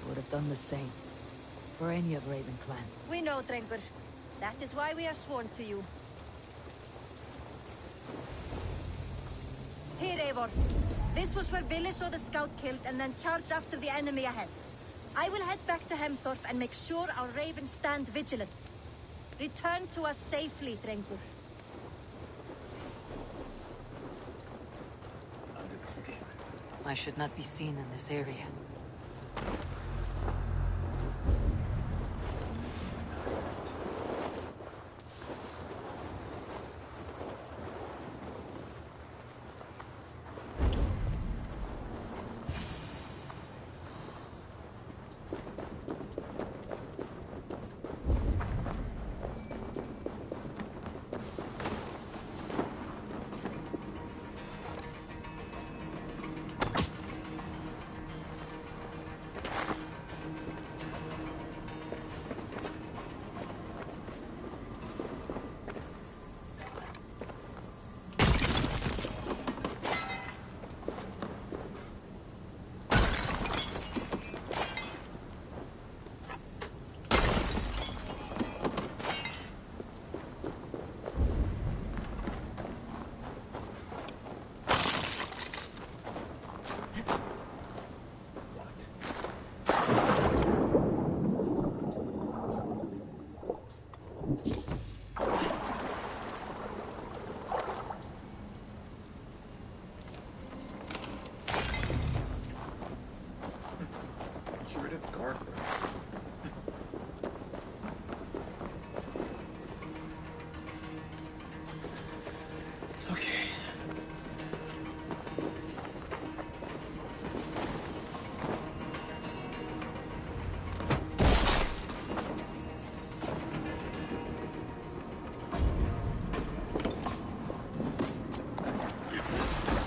Speaker 3: I would have done the same. For any of Raven clan.
Speaker 18: We know, Drengur. That is why we are sworn to you. Here, Eivor. This was where Vili saw the scout killed and then charged after the enemy ahead. I will head back to Hemthorpe and make sure our ravens stand vigilant. Return to us safely, Drengur.
Speaker 3: I should not be seen in this area.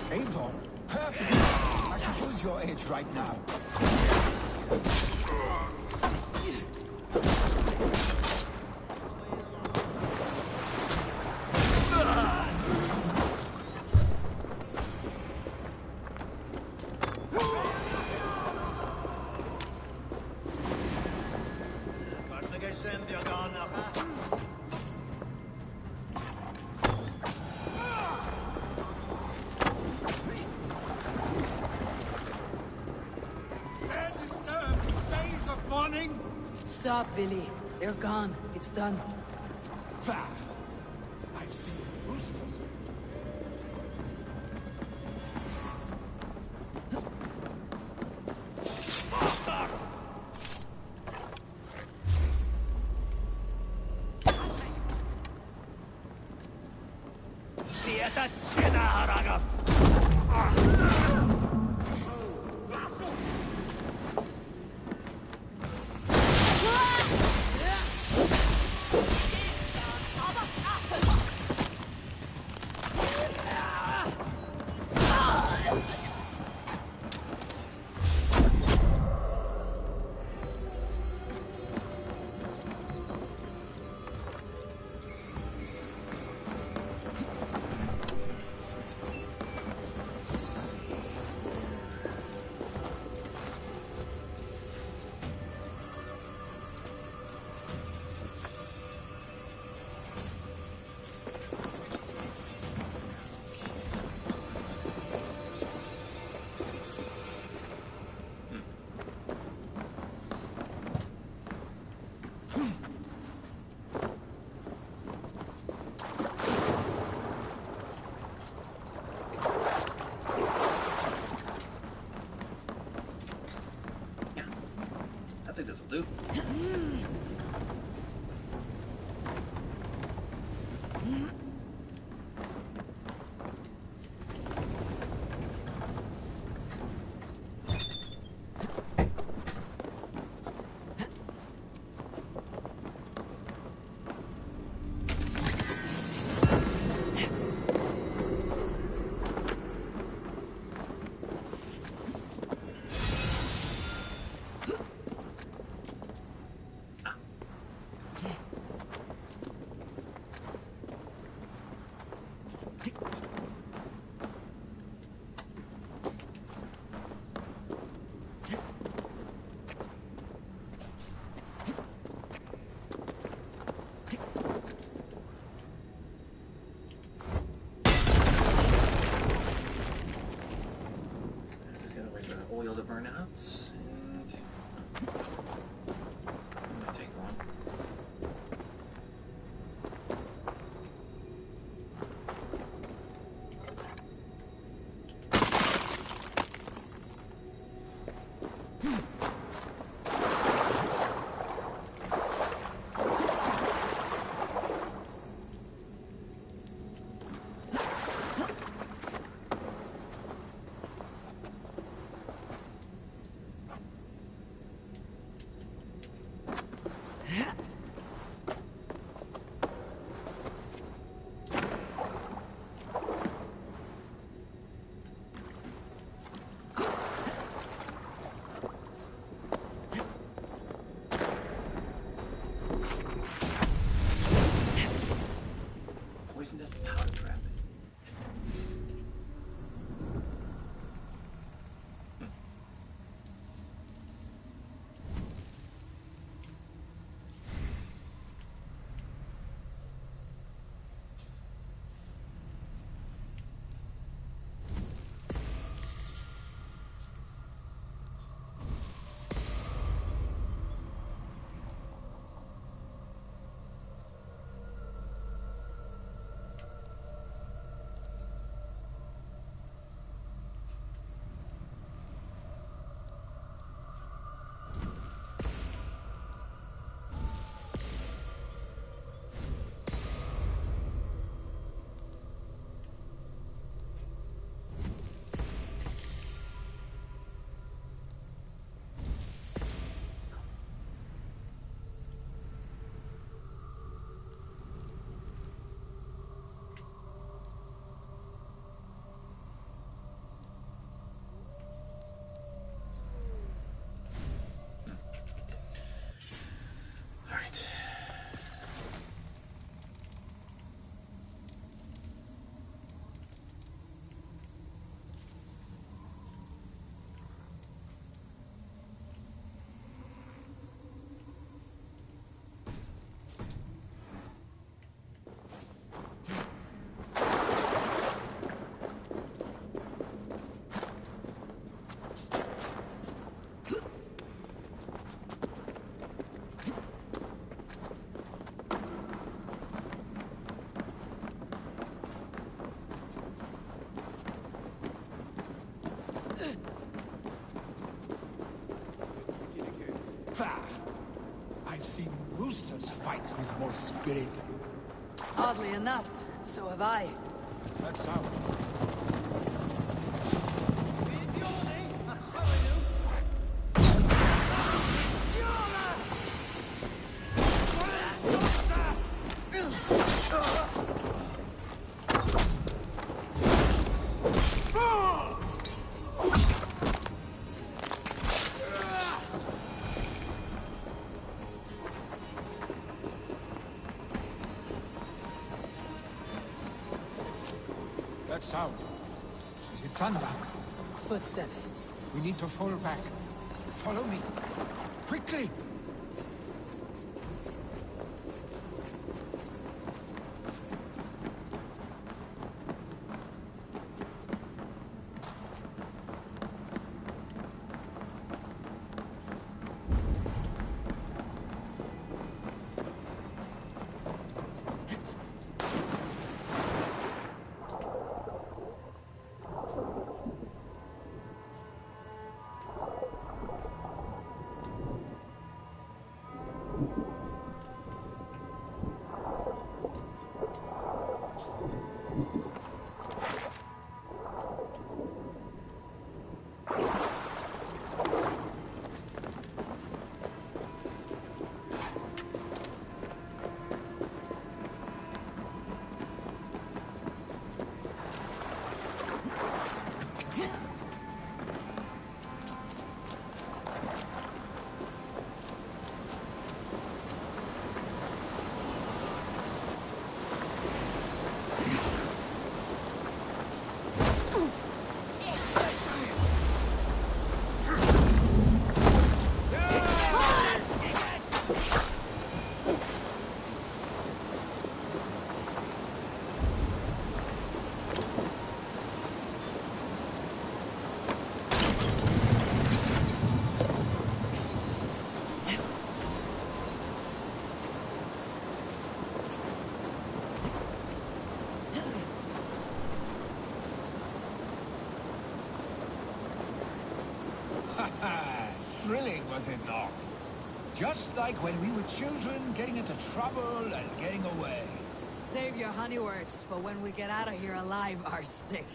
Speaker 10: Eivor, perfect. I could use your edge right now.
Speaker 3: Stop, Vili. They're gone. It's done.
Speaker 8: Bah! I've seen roosters.
Speaker 1: burnouts. And I'm gonna take one. Poisonous powder trap. Alright.
Speaker 10: I've seen roosters fight with more spirit.
Speaker 3: Oddly enough, so have I.
Speaker 10: That's how. That sound. Is it thunder?
Speaker 3: Footsteps.
Speaker 10: We need to fall back. Follow me. Quickly! thrilling, was it not? Just like when we were children, getting into trouble and getting away.
Speaker 3: Save your honey words for when we get out of here alive, Arstick.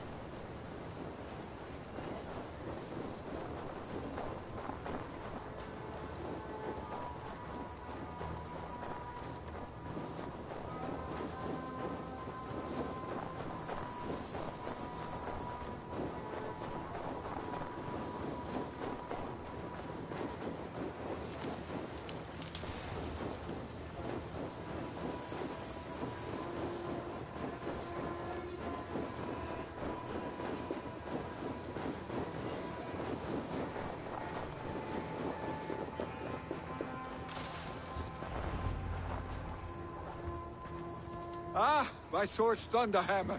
Speaker 10: Ah, my sword's Thunderhammer.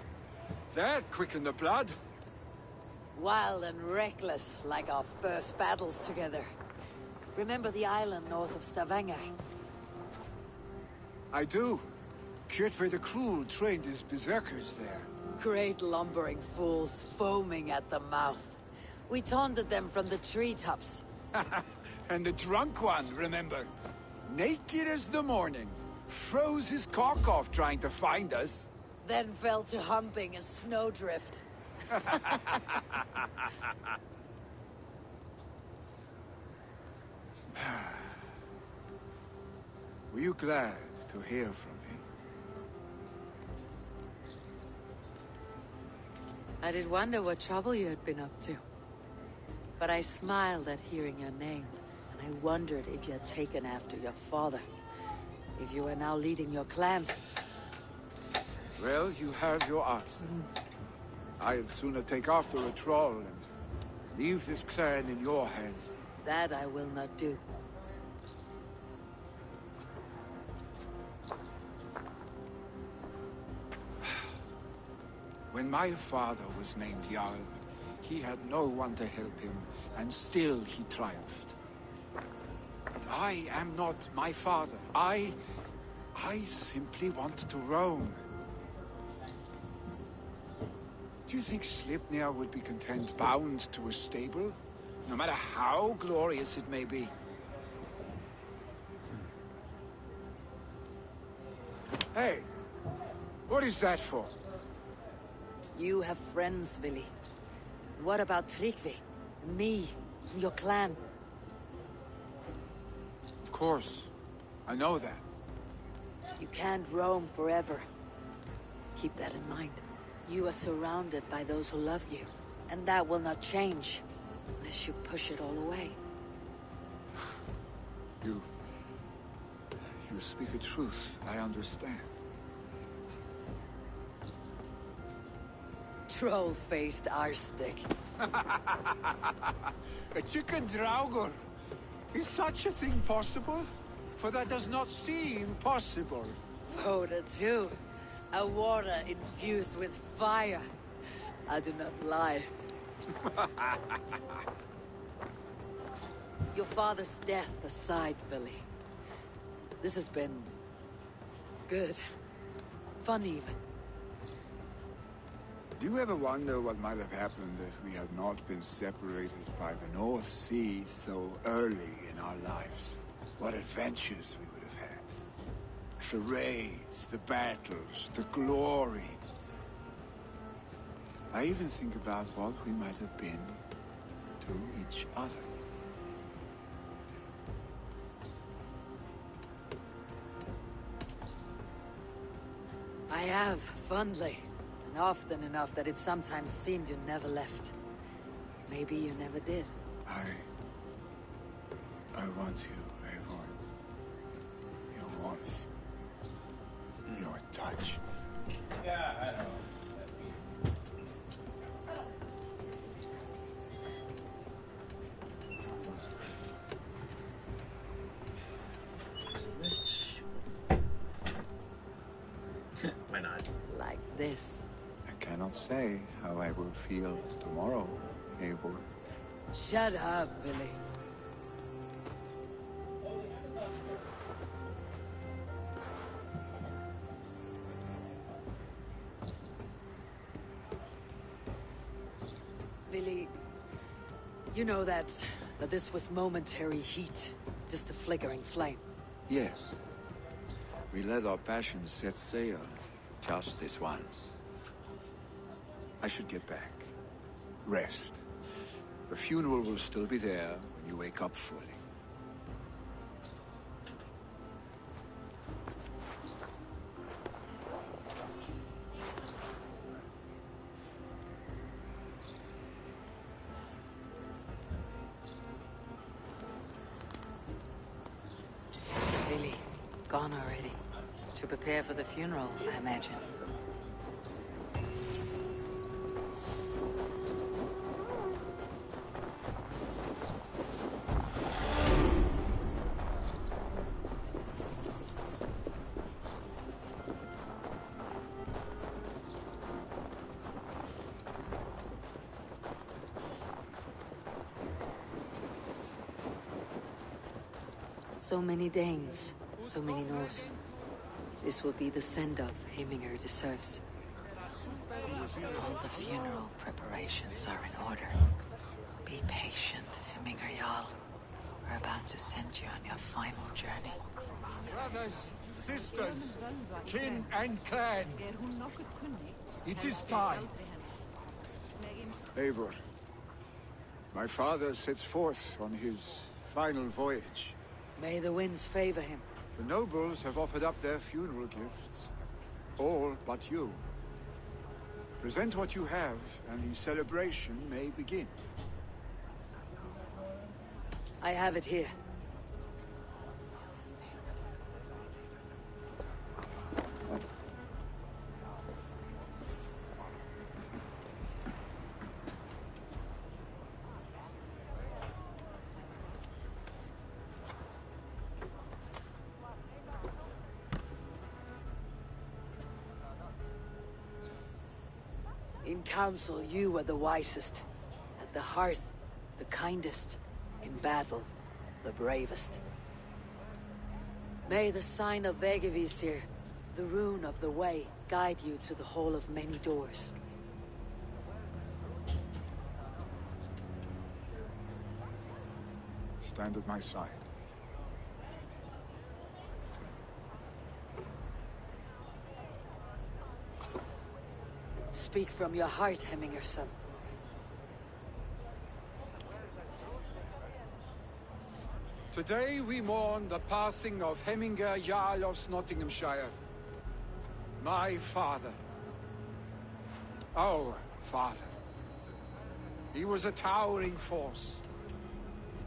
Speaker 10: That quickened the blood.
Speaker 3: Wild and reckless, like our first battles together. Remember the island north of Stavanger?
Speaker 10: I do. Kjotve the Cruel trained his berserkers there.
Speaker 3: Great lumbering fools, foaming at the mouth. We taunted them from the treetops.
Speaker 10: And the drunk one, remember? Naked as the morning. Froze his cock off trying to find us.
Speaker 3: Then fell to humping a snowdrift.
Speaker 10: Were you glad to hear from me?
Speaker 3: I did wonder what trouble you had been up to. But I smiled at hearing your name, and I wondered if you had taken after your father. If you were now leading your clan.
Speaker 10: Well, you have your arts. I'd sooner take after a troll and leave this clan in your hands.
Speaker 3: That I will not do.
Speaker 10: When my father was named Jarl, he had no one to help him, and still he triumphed. But I am not my father. I simply want to roam. Do you think Sleipnir would be content bound to a stable? No matter how glorious it may be? Hey! What is that for?
Speaker 3: You have friends, Vili. What about Tryggvi? Me? And your clan?
Speaker 10: Of course. I know that.
Speaker 3: You can't roam forever. Keep that in mind. You are surrounded by those who love you. And that will not change. Unless you push it all away.
Speaker 10: You speak a truth. I understand.
Speaker 3: Troll-faced Arstick.
Speaker 10: A chicken Draugr! Is such a thing possible? For that does not seem possible.
Speaker 3: Voda too. A water infused with fire. I do not lie. Your father's death aside, Vili. This has been... good. Fun even.
Speaker 10: Do you ever wonder what might have happened if we had not been separated by the North Sea so early in our lives? What adventures we would have had. The raids, the battles, the glory. I even think about what we might have been to each other.
Speaker 3: I have, fondly. And often enough that it sometimes seemed you never left. Maybe you never did.
Speaker 10: I want you, Eivor. Your warmth. Your touch.
Speaker 1: Yeah, I know. Why not?
Speaker 3: Like this.
Speaker 10: I cannot say how I will feel tomorrow, Eivor.
Speaker 3: Shut up, Vili. Vili, you know that That this was momentary heat, just a flickering flame.
Speaker 10: Yes. We let our passions set sail, just this once. I should get back. Rest. The funeral will still be there when you wake up fully.
Speaker 3: Vili, gone already. To prepare for the funeral, I imagine. So many Danes, so many Norse. This will be the send-off Heminger deserves. All the funeral preparations are in order. Be patient, Heminger Jarl. We're about to send you on your final journey.
Speaker 8: Brothers, sisters, kin and clan, it is time.
Speaker 10: Eivor, my father sets forth on his final voyage.
Speaker 3: May the winds favor him.
Speaker 10: The nobles have offered up their funeral gifts. All but you. Present what you have, and the celebration may begin.
Speaker 3: I have it here. In council, you were the wisest. At the hearth, the kindest. In battle, the bravest. May the sign of Vegevisir, the rune of the way, guide you to the Hall of Many Doors.
Speaker 10: Stand at my side.
Speaker 3: Speak from your heart, Heminger son.
Speaker 8: Today we mourn the passing of Heminger Jarl of Snotinghamscire. My father. Our father. He was a towering force.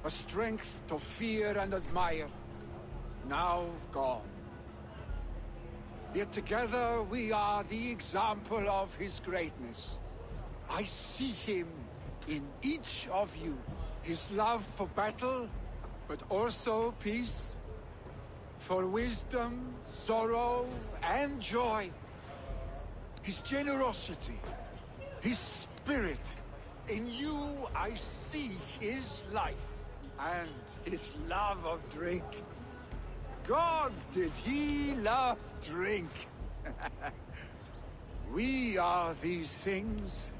Speaker 8: A strength to fear and admire. Now gone. Yet together we are the example of his greatness. I see him in each of you. His love for battle, but also peace. For wisdom, sorrow, and joy. His generosity, his spirit. In you I see his life. And his love of drink. Gods, did he love drink! We are these things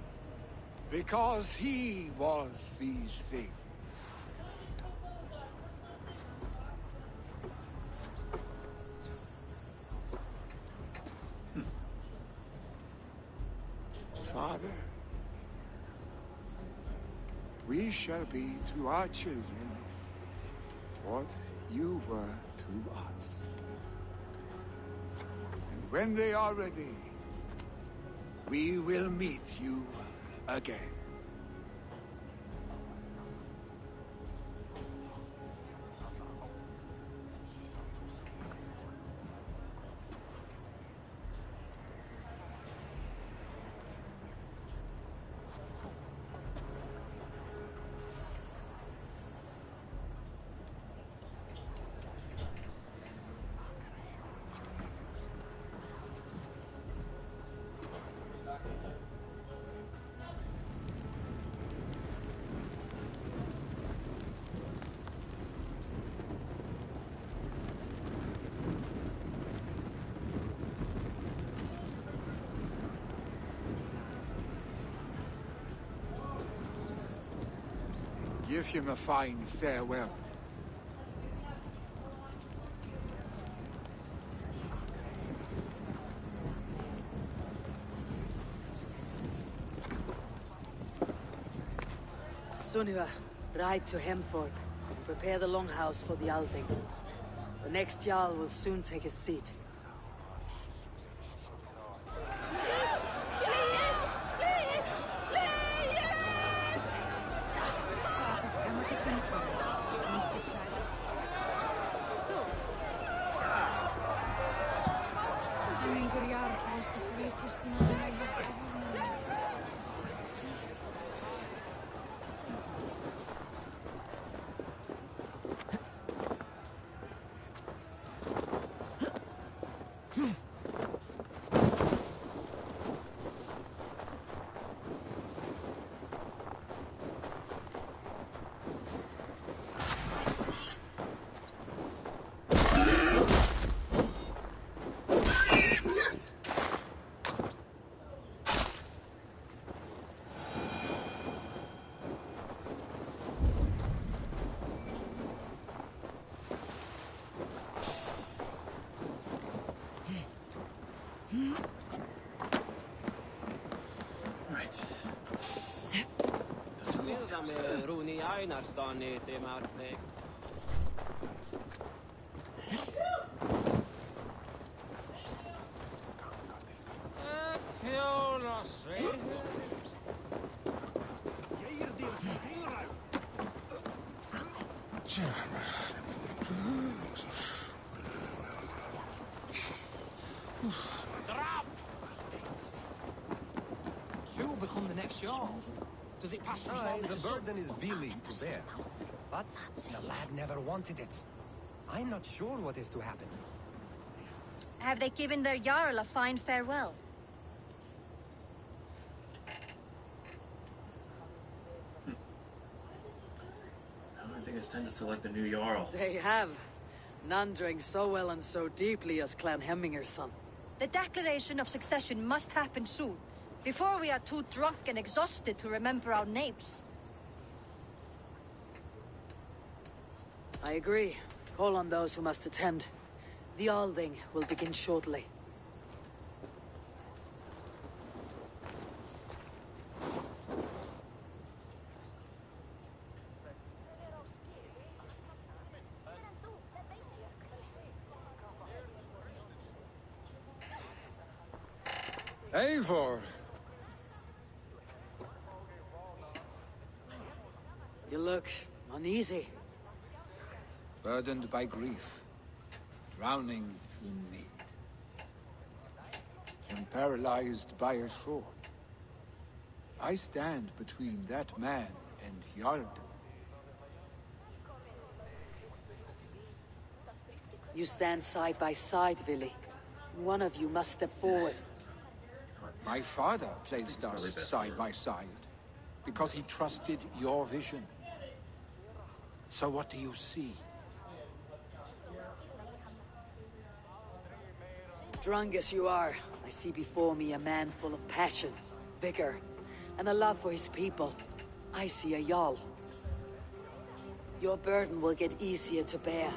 Speaker 8: because he was these things. Father, we shall be to our children what you were to us. And when they are ready, we will meet you again.
Speaker 10: Give him a fine farewell.
Speaker 3: Sunniva, ride to Hemthorpe and prepare the longhouse for the Althing. The next Jarl will soon take his seat.
Speaker 15: Was the greatest man I have ever known.
Speaker 7: Who will become the next Jarl? Does it pass from father
Speaker 20: The
Speaker 7: to son?
Speaker 20: burden is Vili's to bear. But the lad never wanted it. I'm not sure what is to happen.
Speaker 18: Have they given their Jarl a fine farewell?
Speaker 1: I think it's time to select a new Jarl.
Speaker 3: They have. None drank so well and so deeply as Clan Hemminger's son.
Speaker 18: The declaration of succession must happen soon, before we are too drunk and exhausted to remember our names.
Speaker 3: I agree. Call on those who must attend. The Althing will begin shortly.
Speaker 10: Eivor!
Speaker 3: You look uneasy.
Speaker 10: Burdened by grief. Drowning in need. And paralyzed by a sword. I stand between that man and Hjarldr.
Speaker 3: You stand side by side, Vili. One of you must step forward.
Speaker 10: My father placed us side by side, because he trusted your vision. So what do you see?
Speaker 3: Drunk as you are, I see before me a man full of passion, vigor, and a love for his people. I see a Jarl. Your burden will get easier to bear.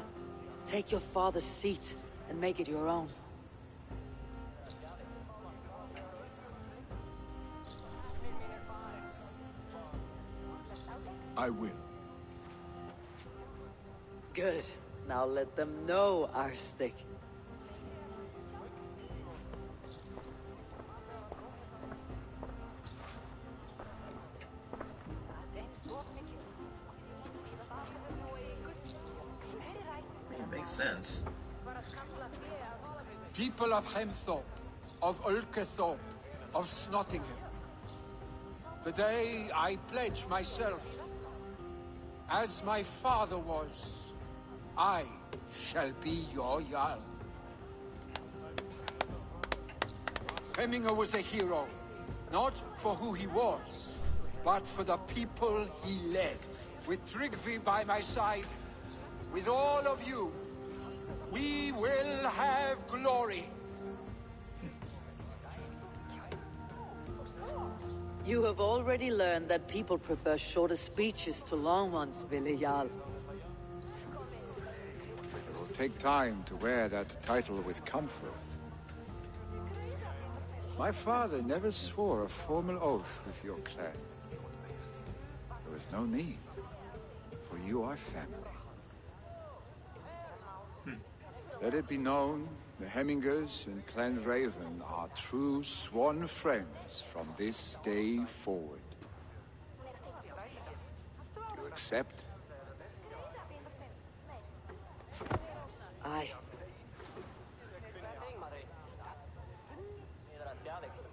Speaker 3: Take your father's seat and make it your own.
Speaker 10: I will.
Speaker 3: Good. Now let them know our stick.
Speaker 1: It makes sense.
Speaker 10: People of Hemthorpe, of Ulkethorpe, of Snotingham. Today I pledge myself. As my father was, I shall be your Jarl. Hemminger was a hero, not for who he was, but for the people he led. With Tryggvi by my side, with all of you, we will have glory.
Speaker 3: You have already learned that people prefer shorter speeches to long ones, Vili Jarl.
Speaker 10: It will take time to wear that title with comfort. My father never swore a formal oath with your clan. There was no need, for you are family. Let it be known, the Hemmingers and Clan Raven are true sworn friends from this day forward. Do you accept?
Speaker 3: Aye.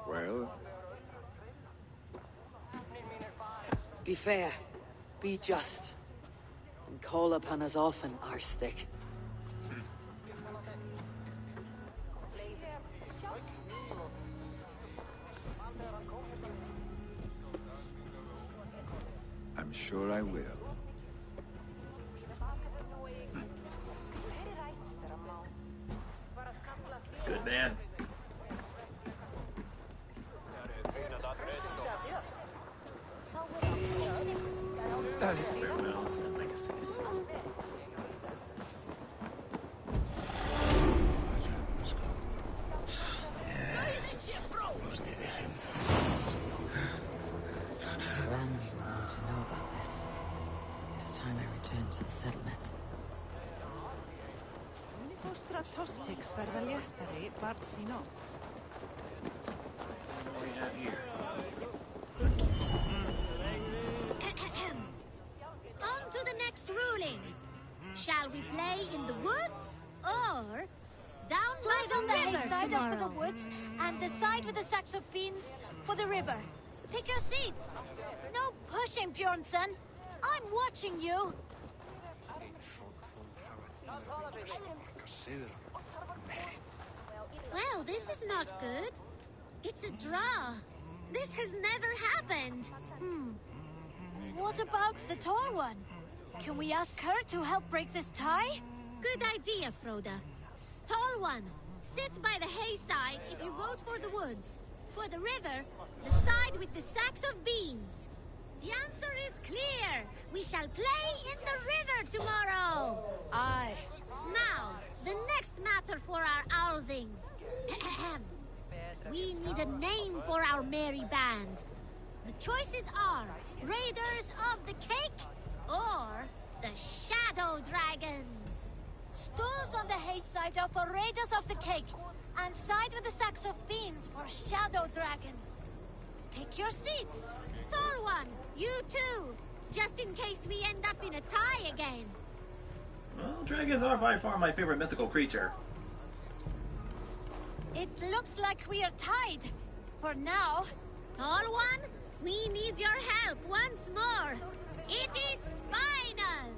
Speaker 10: Well?
Speaker 3: Be fair, be just, and call upon us often, Arstick.
Speaker 10: I'm sure I will.
Speaker 1: Good man. Farewells and legacies.
Speaker 2: Ran will want to know about this. It's time I return to the settlement.
Speaker 14: Stratostics verða léttari barns í nótt.
Speaker 1: What do we have here?
Speaker 21: On to the next ruling. Shall we play in the woods or down by
Speaker 22: Stores on the
Speaker 21: the river
Speaker 22: hayside are for the
Speaker 21: tomorrow?
Speaker 22: woods, and the side with the sacks of beans for the river. Pick your seats. No pushing, Bjornsson. I'm watching you.
Speaker 21: Well, this is not good. It's a draw. This has never happened.
Speaker 22: What about the tall one? Can we ask her to help break this tie?
Speaker 21: Good idea, Froda. Tall one, sit by the hayside if you vote for the woods. For the river, the side with the sacks of beans. The answer is clear. We shall play in the river tomorrow.
Speaker 3: Aye.
Speaker 21: Now, the next matter for our Alving. We need a name for our merry band. The choices are Raiders of the Cake or the Shadow Dragons.
Speaker 22: Stores on the hayside are for Raiders of the Cake, and side with the sacks of beans for Shadow Dragons. Pick your seats.
Speaker 21: Tall one, you too. Just in case we end up in a tie again.
Speaker 1: Well, dragons are by far my favorite mythical creature.
Speaker 22: It looks like we are tied. For now.
Speaker 21: Tall one, we need your help once more. It is final.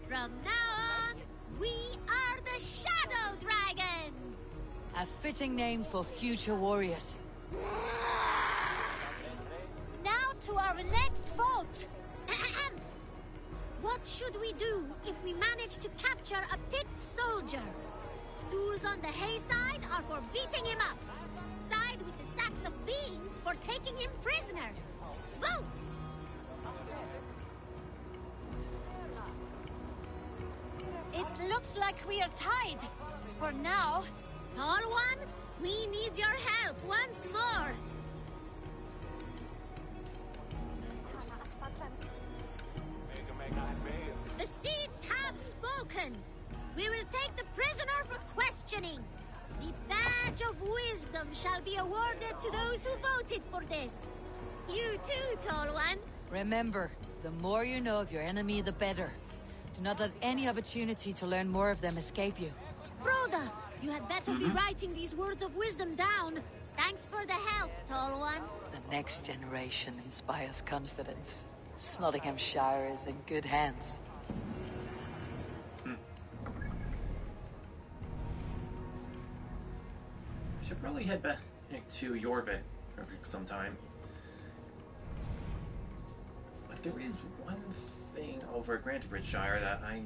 Speaker 21: From now on, we are the Shadow Dragons.
Speaker 3: A fitting name for future warriors.
Speaker 22: Now to our next vote.
Speaker 21: What should we do if we manage to capture a picked soldier? Stools on the hayside are for beating him up. Side with the sacks of beans for taking him prisoner. Vote!
Speaker 22: It looks like we are tied. For now.
Speaker 21: Tall one, we need your help once more. The seats have spoken. We will take the prisoner for questioning. The badge of wisdom shall be awarded to those who voted for this. You too, Tall One.
Speaker 3: Remember, the more you know of your enemy, the better. Do not let any opportunity to learn more of them escape you.
Speaker 21: Froda, you had better be writing these words of wisdom down. Thanks for the help, Tall One.
Speaker 3: The next generation inspires confidence. Snotinghamscire is in good hands.
Speaker 1: Should probably head back to Jorvik sometime. But there is one thing over at Grantebridgeshire that I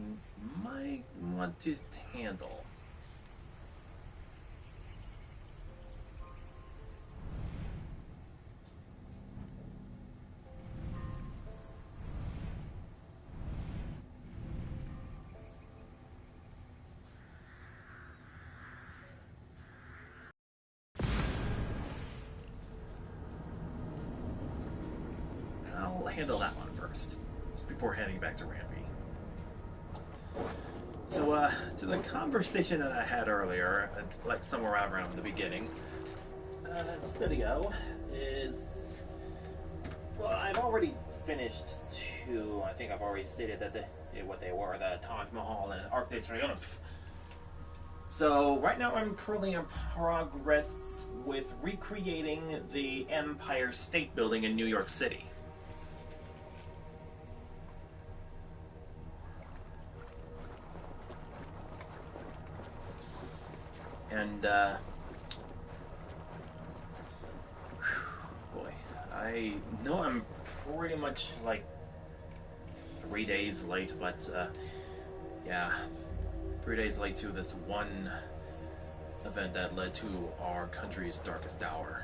Speaker 1: might want to handle. I'll handle that one first, before heading back to Ranby. So, to the conversation that I had earlier, like somewhere around the beginning, Studio is... Well, I've already finished two. I think I've already stated that what they were, the Taj Mahal and Arc de Triomphe. So, right now I'm currently in progress with recreating the Empire State Building in New York City. And, boy, I know I'm pretty much, like, 3 days late, but, yeah, 3 days late to this one event that led to our country's darkest hour.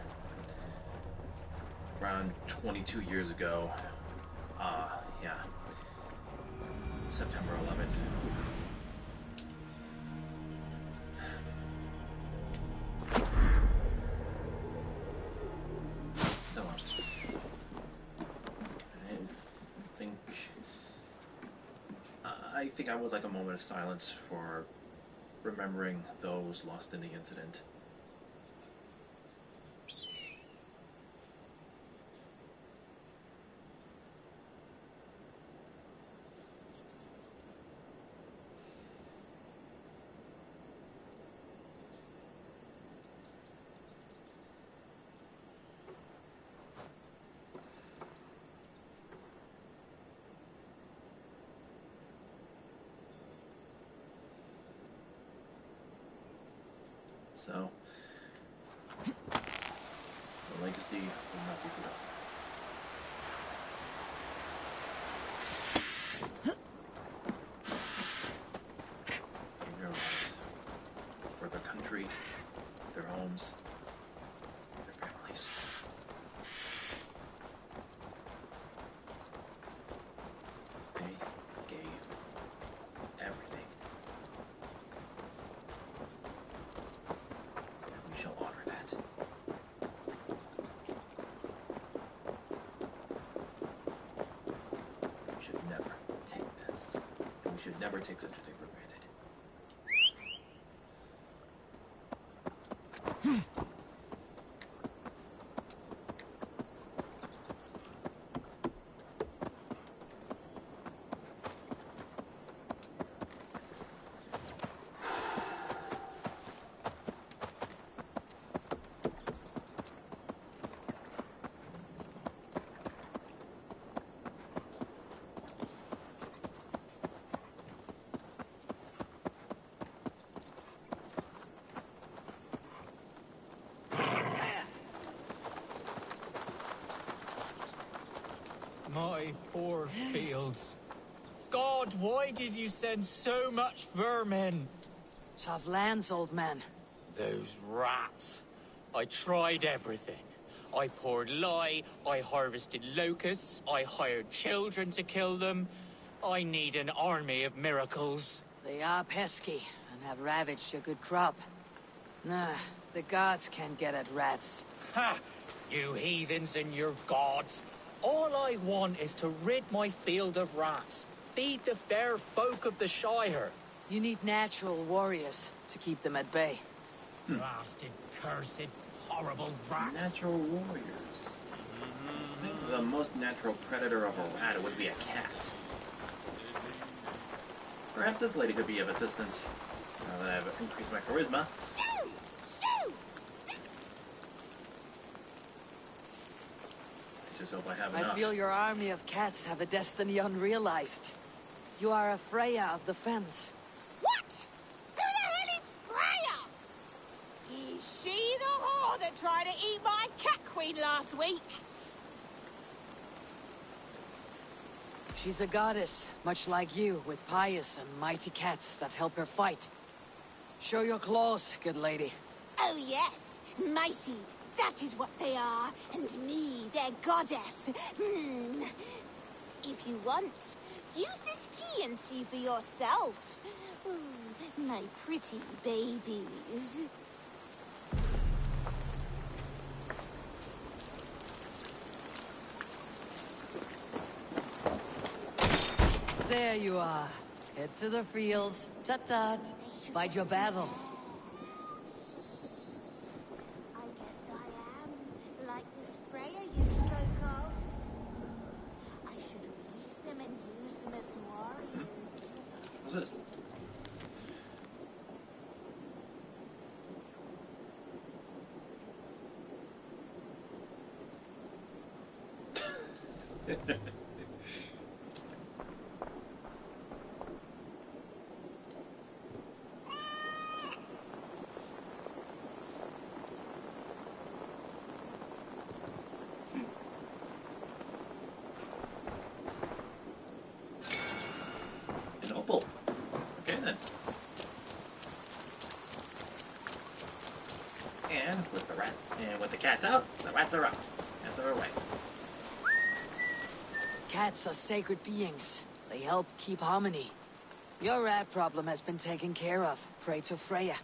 Speaker 1: Around 22 years ago, yeah, September 11th. I think I would like a moment of silence for remembering those lost in the incident. So, the legacy will not be forgotten. For their country, their homes, their families. They gave everything. We shall honor that. We should never take this. And we should never take such a thing for granted.
Speaker 4: My poor fields. God, why did you send so much vermin?
Speaker 3: Tough lands, old man.
Speaker 4: Those rats. I tried everything. I poured lye, I harvested locusts, I hired children to kill them. I need an army of miracles.
Speaker 3: They are pesky and have ravaged a good crop. Nah, the gods can't get at rats.
Speaker 4: Ha! You heathens and your gods. All I want is to rid my field of rats. Feed the fair folk of the Shire.
Speaker 3: You need natural warriors to keep them at bay.
Speaker 4: Blasted, cursed, horrible rats.
Speaker 1: Natural warriors. I think the most natural predator of a rat would be a cat. Perhaps this lady could be of assistance, now that I've increased my charisma.
Speaker 21: Shoot! Shoot!
Speaker 1: I just hope I have
Speaker 3: I
Speaker 1: enough.
Speaker 3: feel your army of cats have a destiny unrealized. You are a Freya of the Fens.
Speaker 21: What? Who the hell is Freya? Is she the whore that tried to eat my cat queen last week?
Speaker 3: She's a goddess, much like you, with pious and mighty cats that help her fight. Show your claws, good lady.
Speaker 21: Oh yes, mighty. That is what they are. And me, their goddess. If you want, use this key and see for yourself. Ooh, my pretty babies.
Speaker 3: There you are. Head to the fields. Tut-tut. Fight your battle.
Speaker 21: I guess I am. Like this Freya you spoke of. I should release them and use them as warriors.
Speaker 1: What's this? An opal. Okay then. And with the rat, and with the cats out, the rats are out. Cats are away.
Speaker 3: Cats are sacred beings. They help keep harmony. Your rat problem has been taken care of. Pray to Freya.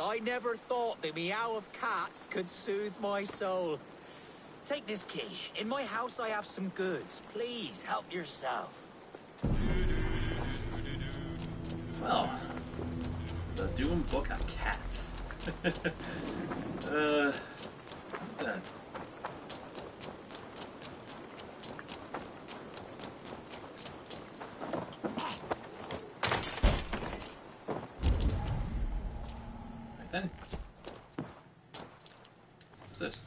Speaker 4: I never thought the meow of cats could soothe my soul. Take this key. In my house I have some goods. Please, help yourself.
Speaker 1: Well, the Doom Book of Cats. Then. Right then. What's this?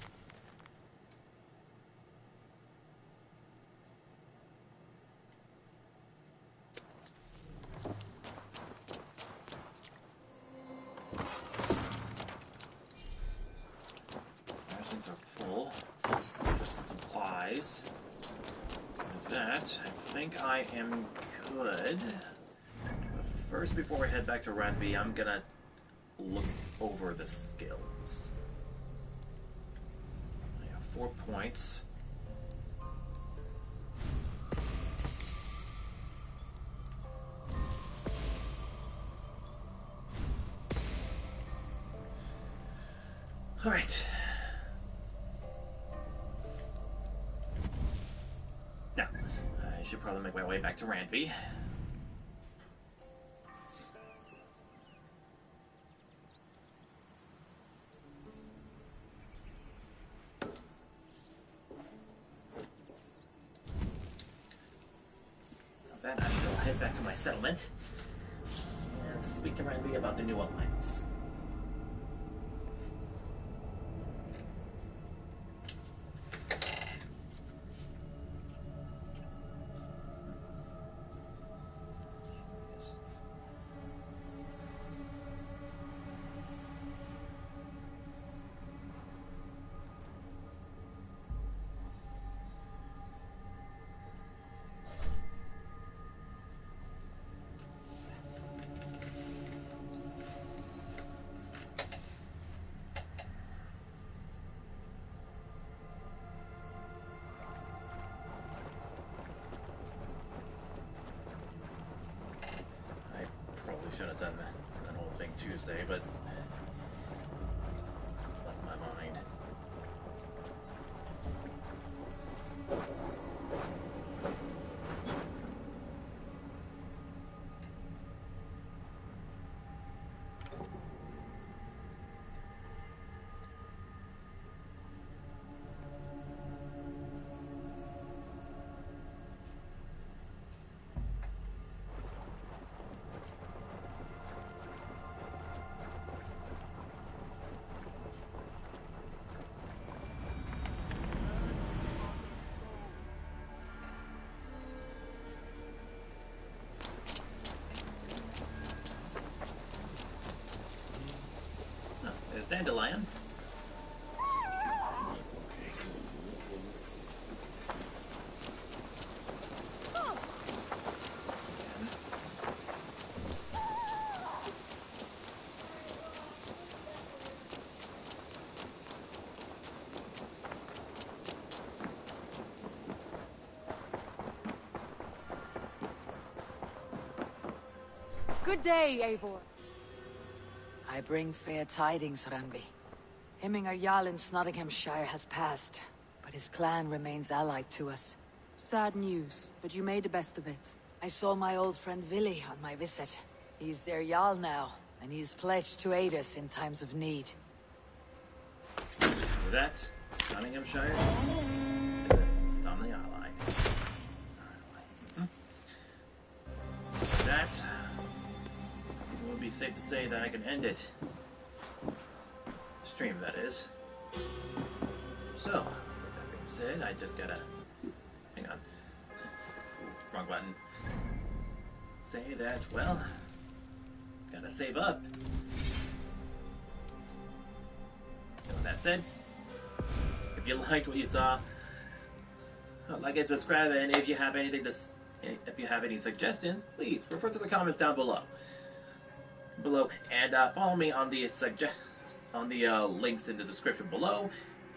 Speaker 1: Rations are full. Just some supplies. With that, I think I am good. But first, before we head back to Ranvi, I'm gonna look over the skills. I have 4 points. All right. Now, I should probably make my way back to Ranvi. With that, I shall head back to my settlement and speak to Ranvi about the new alliance. Should have done that whole thing Tuesday, but left my mind. Dandelion.
Speaker 14: Good day, Eivor.
Speaker 3: I bring fair tidings, Ranvi. Hemminger Jarl in Snotinghamscire has passed, but his clan remains allied to us.
Speaker 14: Sad news, but you made the best of it.
Speaker 3: I saw my old friend Vili on my visit. He's their Jarl now, and he's pledged to aid us in times of need.
Speaker 1: With that, Snotinghamscire is on the ally. With that, it would be safe to say that I can end it. Stream, that is. So, with that being said, I just gotta... Hang on. Ooh, wrong button. Say that, well... Gotta save up. And with that said, if you liked what you saw, like and subscribe, and if you have anything to... If you have any suggestions, please refer to the comments down below. And follow me on the links in the description below.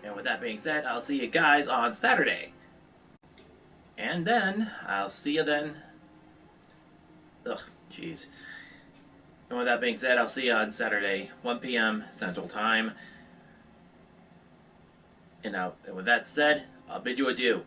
Speaker 1: And with that being said, I'll see you guys on Saturday. And then I'll see you then. Ugh, jeez. And with that being said, I'll see you on Saturday, 1 p.m. Central Time. And with that said, I'll bid you adieu.